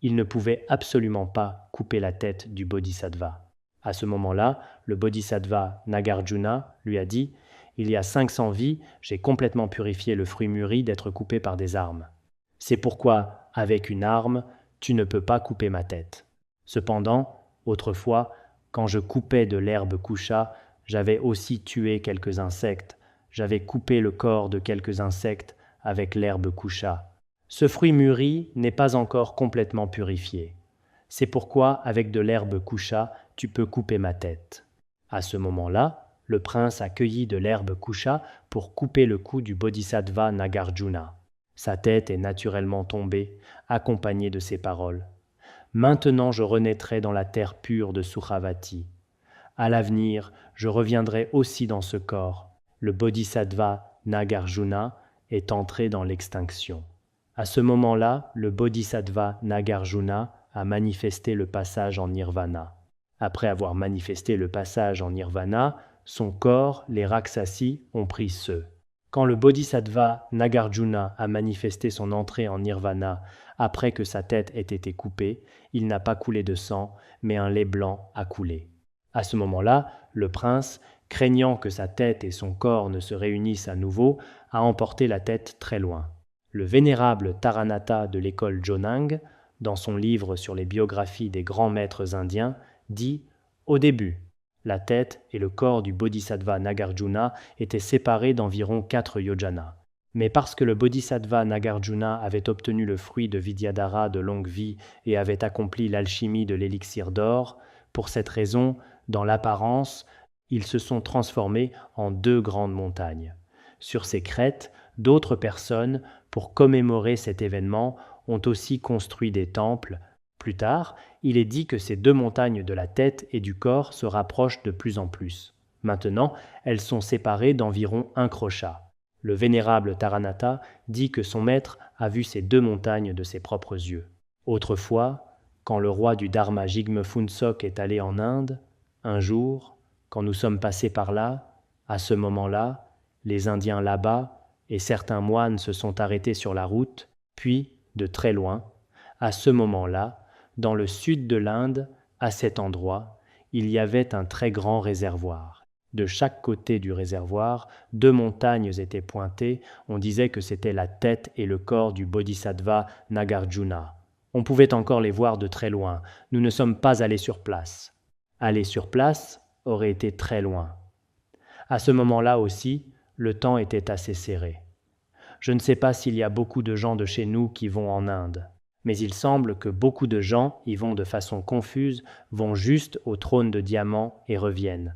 Il ne pouvait absolument pas couper la tête du bodhisattva. À ce moment-là, le bodhisattva Nagarjuna lui a dit « Il y a 500 vies, j'ai complètement purifié le fruit mûri d'être coupé par des armes. C'est pourquoi, avec une arme, tu ne peux pas couper ma tête. Cependant, autrefois, quand je coupais de l'herbe kusha, j'avais aussi tué quelques insectes, j'avais coupé le corps de quelques insectes avec l'herbe kusha. Ce fruit mûri n'est pas encore complètement purifié. C'est pourquoi, avec de l'herbe kusha, tu peux couper ma tête. » À ce moment-là, le prince a cueilli de l'herbe kusha pour couper le cou du bodhisattva Nagarjuna. Sa tête est naturellement tombée, accompagnée de ces paroles. « Maintenant je renaîtrai dans la terre pure de Sukhavati. À l'avenir, je reviendrai aussi dans ce corps. Le bodhisattva Nagarjuna est entré dans l'extinction. » À ce moment-là, le bodhisattva Nagarjuna a manifesté le passage en nirvana. Après avoir manifesté le passage en nirvana, son corps, les Rakshasi, ont pris ceux. Quand le bodhisattva Nagarjuna a manifesté son entrée en nirvana après que sa tête ait été coupée, il n'a pas coulé de sang, mais un lait blanc a coulé. À ce moment-là, le prince, craignant que sa tête et son corps ne se réunissent à nouveau, a emporté la tête très loin. Le vénérable Taranatha de l'école Jonang, dans son livre sur les biographies des grands maîtres indiens, dit « Au début, la tête et le corps du bodhisattva Nagarjuna étaient séparés d'environ 4 yojanas. Mais parce que le bodhisattva Nagarjuna avait obtenu le fruit de Vidyadhara de longue vie et avait accompli l'alchimie de l'élixir d'or, pour cette raison, dans l'apparence, ils se sont transformés en 2 grandes montagnes. Sur ces crêtes, d'autres personnes, pour commémorer cet événement, ont aussi construit des temples. Plus tard, il est dit que ces 2 montagnes de la tête et du corps se rapprochent de plus en plus. Maintenant, elles sont séparées d'environ 1 crochat. Le vénérable Taranatha dit que son maître a vu ces 2 montagnes de ses propres yeux. Autrefois, quand le roi du Dharma Jigme Phuntsok est allé en Inde, un jour, quand nous sommes passés par là, à ce moment-là, les Indiens là-bas et certains moines se sont arrêtés sur la route, puis, de très loin, à ce moment-là, dans le sud de l'Inde, à cet endroit, il y avait un très grand réservoir. De chaque côté du réservoir, 2 montagnes étaient pointées, on disait que c'était la tête et le corps du bodhisattva Nagarjuna. On pouvait encore les voir de très loin, nous ne sommes pas allés sur place. Aller sur place aurait été très loin. À ce moment-là aussi, le temps était assez serré. Je ne sais pas s'il y a beaucoup de gens de chez nous qui vont en Inde, mais il semble que beaucoup de gens y vont de façon confuse, vont juste au trône de diamant et reviennent.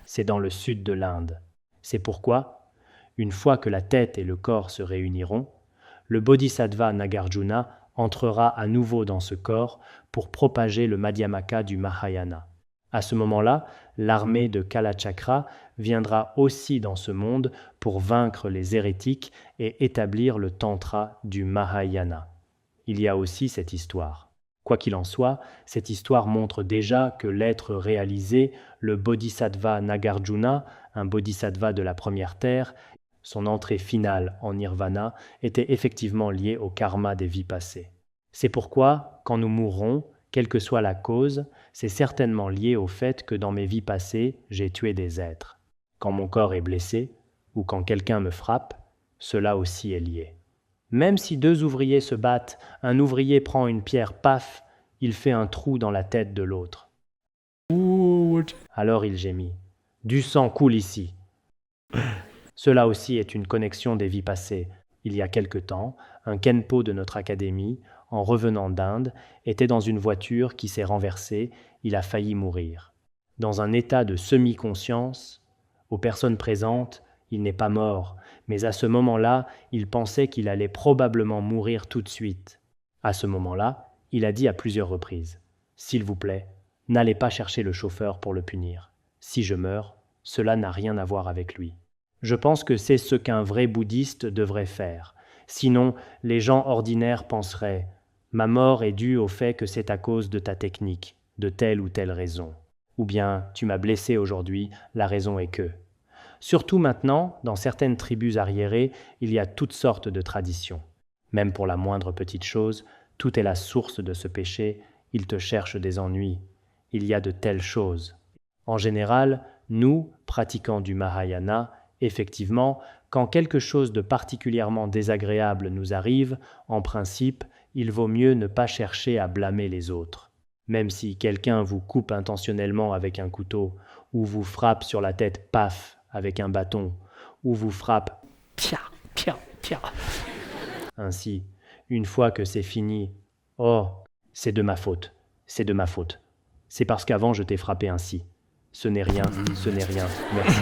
C'est dans le sud de l'Inde. C'est pourquoi, une fois que la tête et le corps se réuniront, le bodhisattva Nagarjuna entrera à nouveau dans ce corps pour propager le Madhyamaka du Mahayana. À ce moment-là, l'armée de Kalachakra viendra aussi dans ce monde pour vaincre les hérétiques et établir le Tantra du Mahayana. Il y a aussi cette histoire. Quoi qu'il en soit, cette histoire montre déjà que l'être réalisé, le bodhisattva Nagarjuna, un bodhisattva de la première terre, son entrée finale en nirvana, était effectivement liée au karma des vies passées. C'est pourquoi, quand nous mourrons, quelle que soit la cause, c'est certainement lié au fait que dans mes vies passées, j'ai tué des êtres. Quand mon corps est blessé, ou quand quelqu'un me frappe, cela aussi est lié. Même si 2 ouvriers se battent, un ouvrier prend une pierre, paf, il fait un trou dans la tête de l'autre. Alors il gémit. Du sang coule ici. Cela aussi est une connexion des vies passées. Il y a quelque temps, un Khenpo de notre académie, en revenant d'Inde, était dans une voiture qui s'est renversée, il a failli mourir. Dans un état de semi-conscience, aux personnes présentes, il n'est pas mort, mais à ce moment-là, il pensait qu'il allait probablement mourir tout de suite. À ce moment-là, il a dit à plusieurs reprises « S'il vous plaît, n'allez pas chercher le chauffeur pour le punir. Si je meurs, cela n'a rien à voir avec lui. » Je pense que c'est ce qu'un vrai bouddhiste devrait faire. Sinon, les gens ordinaires penseraient « Ma mort est due au fait que c'est à cause de ta technique, de telle ou telle raison. » Ou bien « Tu m'as blessé aujourd'hui, la raison est que… » Surtout maintenant, dans certaines tribus arriérées, il y a toutes sortes de traditions. Même pour la moindre petite chose, tout est la source de ce péché, il te cherche des ennuis. Il y a de telles choses. En général, nous, pratiquants du Mahayana, effectivement, quand quelque chose de particulièrement désagréable nous arrive, en principe, il vaut mieux ne pas chercher à blâmer les autres. Même si quelqu'un vous coupe intentionnellement avec un couteau, ou vous frappe sur la tête, paf, avec un bâton, ou vous frappe, pia, pia, pia. Ainsi, une fois que c'est fini, oh, c'est de ma faute, c'est de ma faute. C'est parce qu'avant je t'ai frappé ainsi. Ce n'est rien, merci.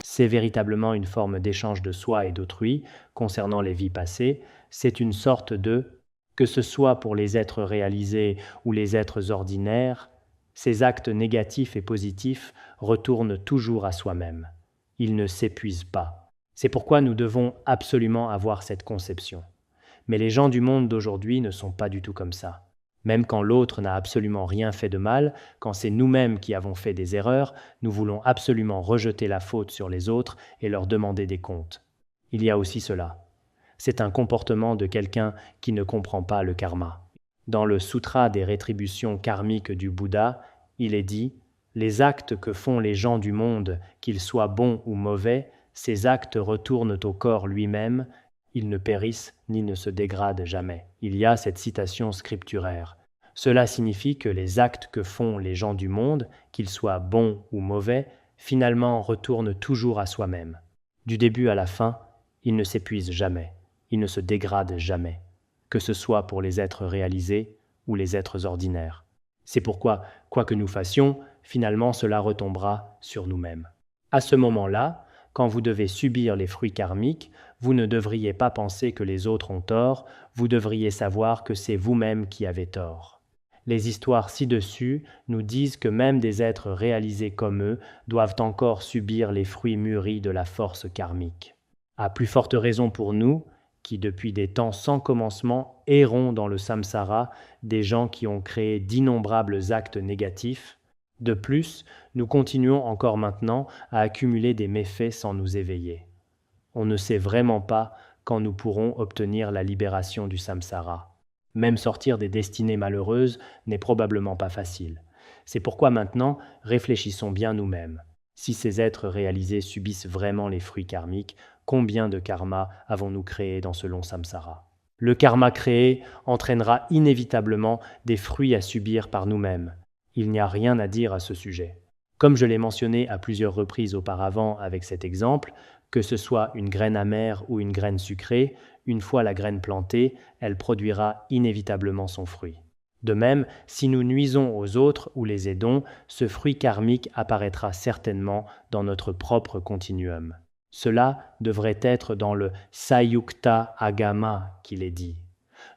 C'est véritablement une forme d'échange de soi et d'autrui concernant les vies passées. C'est une sorte de, que ce soit pour les êtres réalisés ou les êtres ordinaires, ces actes négatifs et positifs retournent toujours à soi-même. Ils ne s'épuisent pas. C'est pourquoi nous devons absolument avoir cette conception. Mais les gens du monde d'aujourd'hui ne sont pas du tout comme ça. Même quand l'autre n'a absolument rien fait de mal, quand c'est nous-mêmes qui avons fait des erreurs, nous voulons absolument rejeter la faute sur les autres et leur demander des comptes. Il y a aussi cela. C'est un comportement de quelqu'un qui ne comprend pas le karma. Dans le Sutra des rétributions karmiques du Bouddha, il est dit « Les actes que font les gens du monde, qu'ils soient bons ou mauvais, ces actes retournent au corps lui-même, ils ne périssent ni ne se dégradent jamais. » Il y a cette citation scripturaire. Cela signifie que les actes que font les gens du monde, qu'ils soient bons ou mauvais, finalement retournent toujours à soi-même. Du début à la fin, ils ne s'épuisent jamais, ils ne se dégradent jamais, que ce soit pour les êtres réalisés ou les êtres ordinaires. C'est pourquoi, quoi que nous fassions, finalement cela retombera sur nous-mêmes. À ce moment-là, quand vous devez subir les fruits karmiques, vous ne devriez pas penser que les autres ont tort, vous devriez savoir que c'est vous-même qui avez tort. Les histoires ci-dessus nous disent que même des êtres réalisés comme eux doivent encore subir les fruits mûris de la force karmique. À plus forte raison pour nous, qui depuis des temps sans commencement errons dans le samsara, des gens qui ont créé d'innombrables actes négatifs. De plus, nous continuons encore maintenant à accumuler des méfaits sans nous éveiller. On ne sait vraiment pas quand nous pourrons obtenir la libération du samsara. Même sortir des destinées malheureuses n'est probablement pas facile. C'est pourquoi maintenant, réfléchissons bien nous-mêmes. Si ces êtres réalisés subissent vraiment les fruits karmiques, combien de karma avons-nous créé dans ce long samsara? Le karma créé entraînera inévitablement des fruits à subir par nous-mêmes. Il n'y a rien à dire à ce sujet. Comme je l'ai mentionné à plusieurs reprises auparavant avec cet exemple, que ce soit une graine amère ou une graine sucrée, une fois la graine plantée, elle produira inévitablement son fruit. De même, si nous nuisons aux autres ou les aidons, ce fruit karmique apparaîtra certainement dans notre propre continuum. Cela devrait être dans le Sayukta Agama qu'il est dit.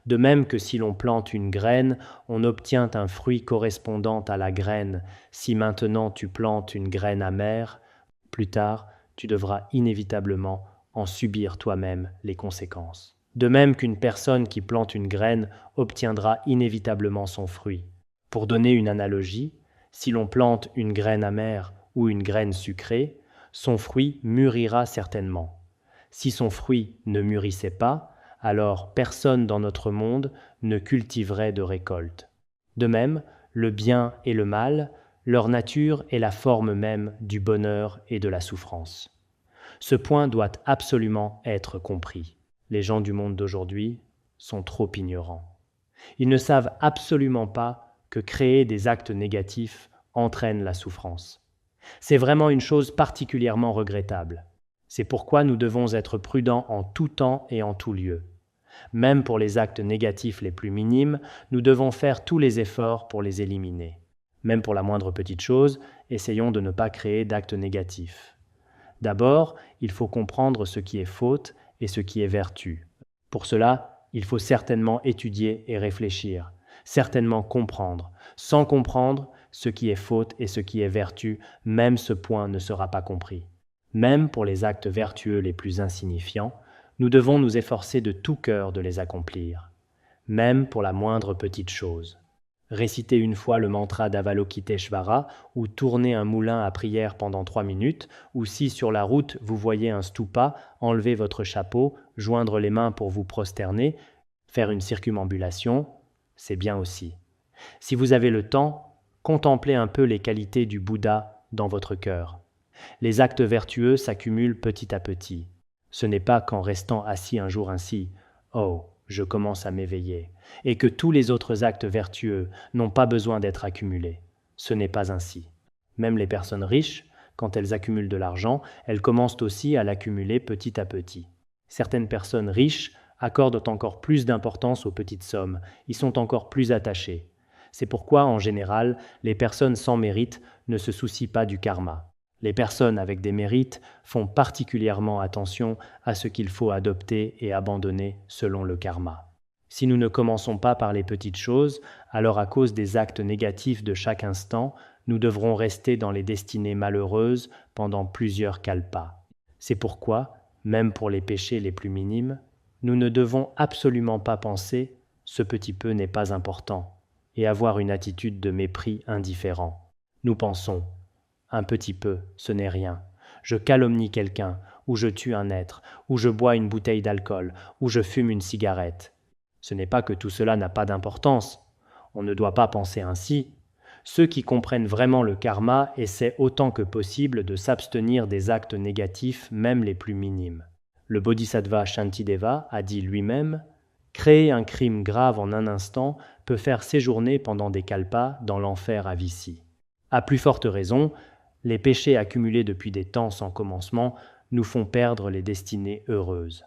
De même que si l'on plante une graine, on obtient un fruit correspondant à la graine. Si maintenant tu plantes une graine amère, plus tard, tu devras inévitablement en subir toi-même les conséquences. De même qu'une personne qui plante une graine obtiendra inévitablement son fruit. Pour donner une analogie, si l'on plante une graine amère ou une graine sucrée, son fruit mûrira certainement. Si son fruit ne mûrissait pas, alors personne dans notre monde ne cultiverait de récolte. De même, le bien et le mal, leur nature est la forme même du bonheur et de la souffrance. Ce point doit absolument être compris. Les gens du monde d'aujourd'hui sont trop ignorants. Ils ne savent absolument pas que créer des actes négatifs entraîne la souffrance. C'est vraiment une chose particulièrement regrettable. C'est pourquoi nous devons être prudents en tout temps et en tout lieu. Même pour les actes négatifs les plus minimes, nous devons faire tous les efforts pour les éliminer. Même pour la moindre petite chose, essayons de ne pas créer d'actes négatifs. D'abord, il faut comprendre ce qui est faute et ce qui est vertu. Pour cela, il faut certainement étudier et réfléchir, certainement comprendre. Sans comprendre ce qui est faute et ce qui est vertu, même ce point ne sera pas compris. Même pour les actes vertueux les plus insignifiants, nous devons nous efforcer de tout cœur de les accomplir, même pour la moindre petite chose. Réciter une fois le mantra d'Avalokiteshvara ou tourner un moulin à prière pendant 3 minutes, ou si sur la route vous voyez un stupa, enlever votre chapeau, joindre les mains pour vous prosterner, faire une circumambulation, c'est bien aussi. Si vous avez le temps, contemplez un peu les qualités du Bouddha dans votre cœur. Les actes vertueux s'accumulent petit à petit. Ce n'est pas qu'en restant assis un jour ainsi, « Oh, je commence à m'éveiller », et que tous les autres actes vertueux n'ont pas besoin d'être accumulés. Ce n'est pas ainsi. Même les personnes riches, quand elles accumulent de l'argent, elles commencent aussi à l'accumuler petit à petit. Certaines personnes riches accordent encore plus d'importance aux petites sommes, y sont encore plus attachées. C'est pourquoi, en général, les personnes sans mérite ne se soucient pas du karma. Les personnes avec des mérites font particulièrement attention à ce qu'il faut adopter et abandonner selon le karma. Si nous ne commençons pas par les petites choses, alors à cause des actes négatifs de chaque instant, nous devrons rester dans les destinées malheureuses pendant plusieurs kalpas. C'est pourquoi, même pour les péchés les plus minimes, nous ne devons absolument pas penser « ce petit peu n'est pas important » et avoir une attitude de mépris indifférent. Nous pensons « un petit peu, ce n'est rien ». Je calomnie quelqu'un, ou je tue un être, ou je bois une bouteille d'alcool, ou je fume une cigarette. Ce n'est pas que tout cela n'a pas d'importance. On ne doit pas penser ainsi. Ceux qui comprennent vraiment le karma essaient autant que possible de s'abstenir des actes négatifs, même les plus minimes. Le bodhisattva Shantideva a dit lui-même « Créer un crime grave en un instant peut peut faire séjourner pendant des kalpas dans l'enfer à Vici. À plus forte raison, les péchés accumulés depuis des temps sans commencement nous font perdre les destinées heureuses.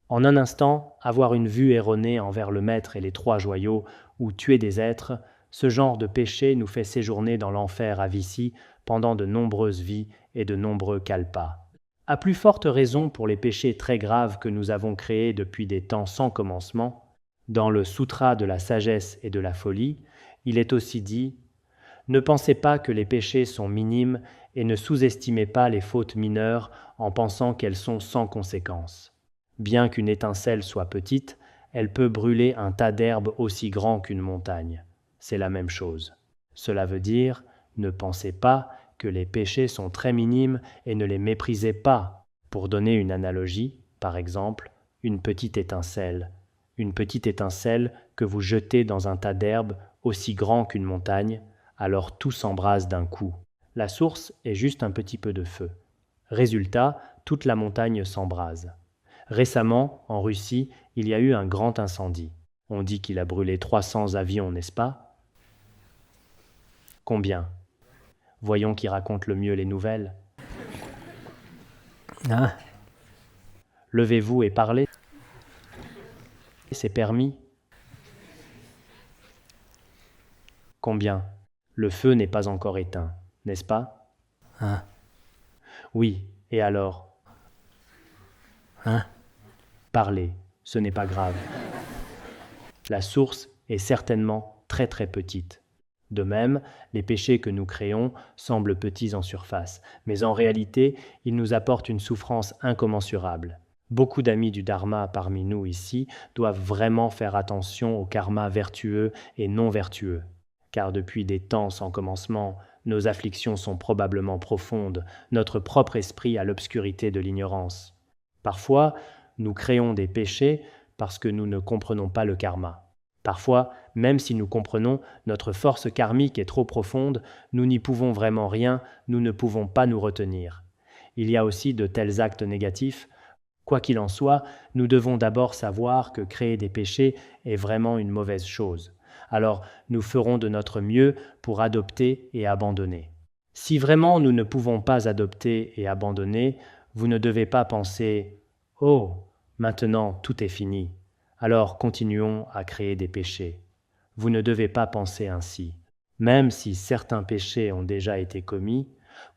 En un instant, avoir une vue erronée envers le Maître et les trois joyaux, ou tuer des êtres, ce genre de péché nous fait séjourner dans l'enfer à Vici pendant de nombreuses vies et de nombreux kalpas. À plus forte raison pour les péchés très graves que nous avons créés depuis des temps sans commencement, dans le Sutra de la sagesse et de la folie, il est aussi dit « Ne pensez pas que les péchés sont minimes et ne sous-estimez pas les fautes mineures en pensant qu'elles sont sans conséquence. Bien qu'une étincelle soit petite, elle peut brûler un tas d'herbe aussi grand qu'une montagne. C'est la même chose. Cela veut dire, ne pensez pas que les péchés sont très minimes et ne les méprisez pas. Pour donner une analogie, par exemple, une petite étincelle que vous jetez dans un tas d'herbe aussi grand qu'une montagne, alors tout s'embrase d'un coup. La source est juste un petit peu de feu. Résultat, toute la montagne s'embrase. Récemment, en Russie, il y a eu un grand incendie. On dit qu'il a brûlé 300 avions, n'est-ce pas? Combien? Voyons qui raconte le mieux les nouvelles. Levez-vous et parlez. C'est permis. Combien? Le feu n'est pas encore éteint, n'est-ce pas? Oui, et alors? Parlez, ce n'est pas grave. La source est certainement très très petite. De même, les péchés que nous créons semblent petits en surface, mais en réalité, ils nous apportent une souffrance incommensurable. Beaucoup d'amis du Dharma parmi nous ici doivent vraiment faire attention au karma vertueux et non vertueux, car depuis des temps sans commencement, nos afflictions sont probablement profondes, notre propre esprit à l'obscurité de l'ignorance. Parfois, nous créons des péchés parce que nous ne comprenons pas le karma. Parfois, même si nous comprenons, notre force karmique est trop profonde, nous n'y pouvons vraiment rien, nous ne pouvons pas nous retenir. Il y a aussi de tels actes négatifs. Quoi qu'il en soit, nous devons d'abord savoir que créer des péchés est vraiment une mauvaise chose. Alors, nous ferons de notre mieux pour adopter et abandonner. Si vraiment nous ne pouvons pas adopter et abandonner, vous ne devez pas penser « Oh, maintenant tout est fini ». Alors continuons à créer des péchés. Vous ne devez pas penser ainsi. Même si certains péchés ont déjà été commis,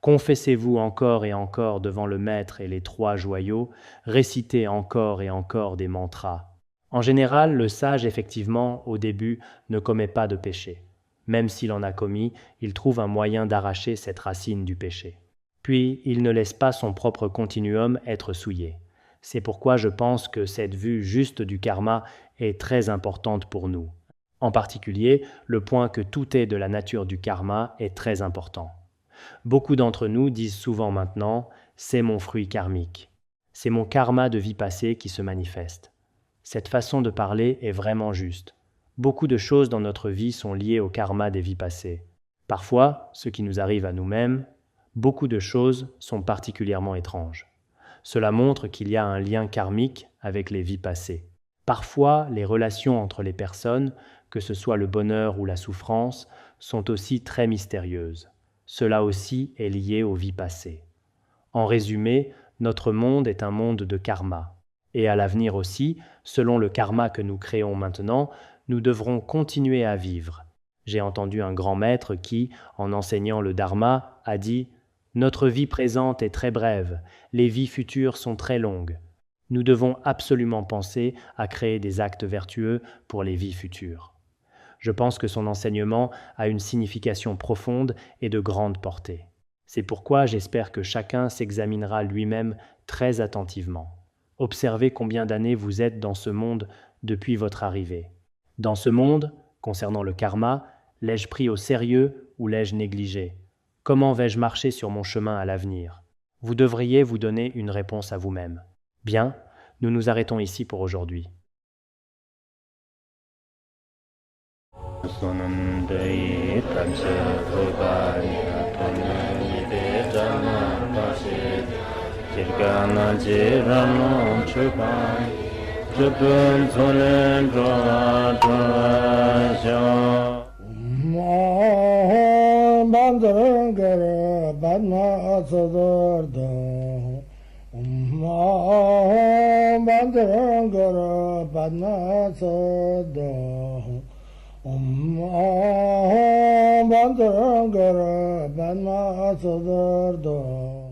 confessez-vous encore et encore devant le Maître et les trois joyaux, récitez encore et encore des mantras. En général, le sage, effectivement, au début, ne commet pas de péché. Même s'il en a commis, il trouve un moyen d'arracher cette racine du péché. Puis, il ne laisse pas son propre continuum être souillé. C'est pourquoi je pense que cette vue juste du karma est très importante pour nous. En particulier, le point que tout est de la nature du karma est très important. Beaucoup d'entre nous disent souvent maintenant « c'est mon fruit karmique ». C'est mon karma de vie passée qui se manifeste. Cette façon de parler est vraiment juste. Beaucoup de choses dans notre vie sont liées au karma des vies passées. Parfois, ce qui nous arrive à nous-mêmes, beaucoup de choses sont particulièrement étranges. Cela montre qu'il y a un lien karmique avec les vies passées. Parfois, les relations entre les personnes, que ce soit le bonheur ou la souffrance, sont aussi très mystérieuses. Cela aussi est lié aux vies passées. En résumé, notre monde est un monde de karma. Et à l'avenir aussi, selon le karma que nous créons maintenant, nous devrons continuer à vivre. J'ai entendu un grand maître qui, en enseignant le dharma, a dit « Notre vie présente est très brève, les vies futures sont très longues. Nous devons absolument penser à créer des actes vertueux pour les vies futures. » Je pense que son enseignement a une signification profonde et de grande portée. C'est pourquoi j'espère que chacun s'examinera lui-même très attentivement. Observez combien d'années vous êtes dans ce monde depuis votre arrivée. Dans ce monde, concernant le karma, l'ai-je pris au sérieux ou l'ai-je négligé? Comment vais-je marcher sur mon chemin à l'avenir? Vous devriez vous donner une réponse à vous-même. Bien, nous nous arrêtons ici pour aujourd'hui. Chupun Solen Droatwasho Bandangara Badma Sadarda Bandangara Badma Sada Bandangara Badma Sadarda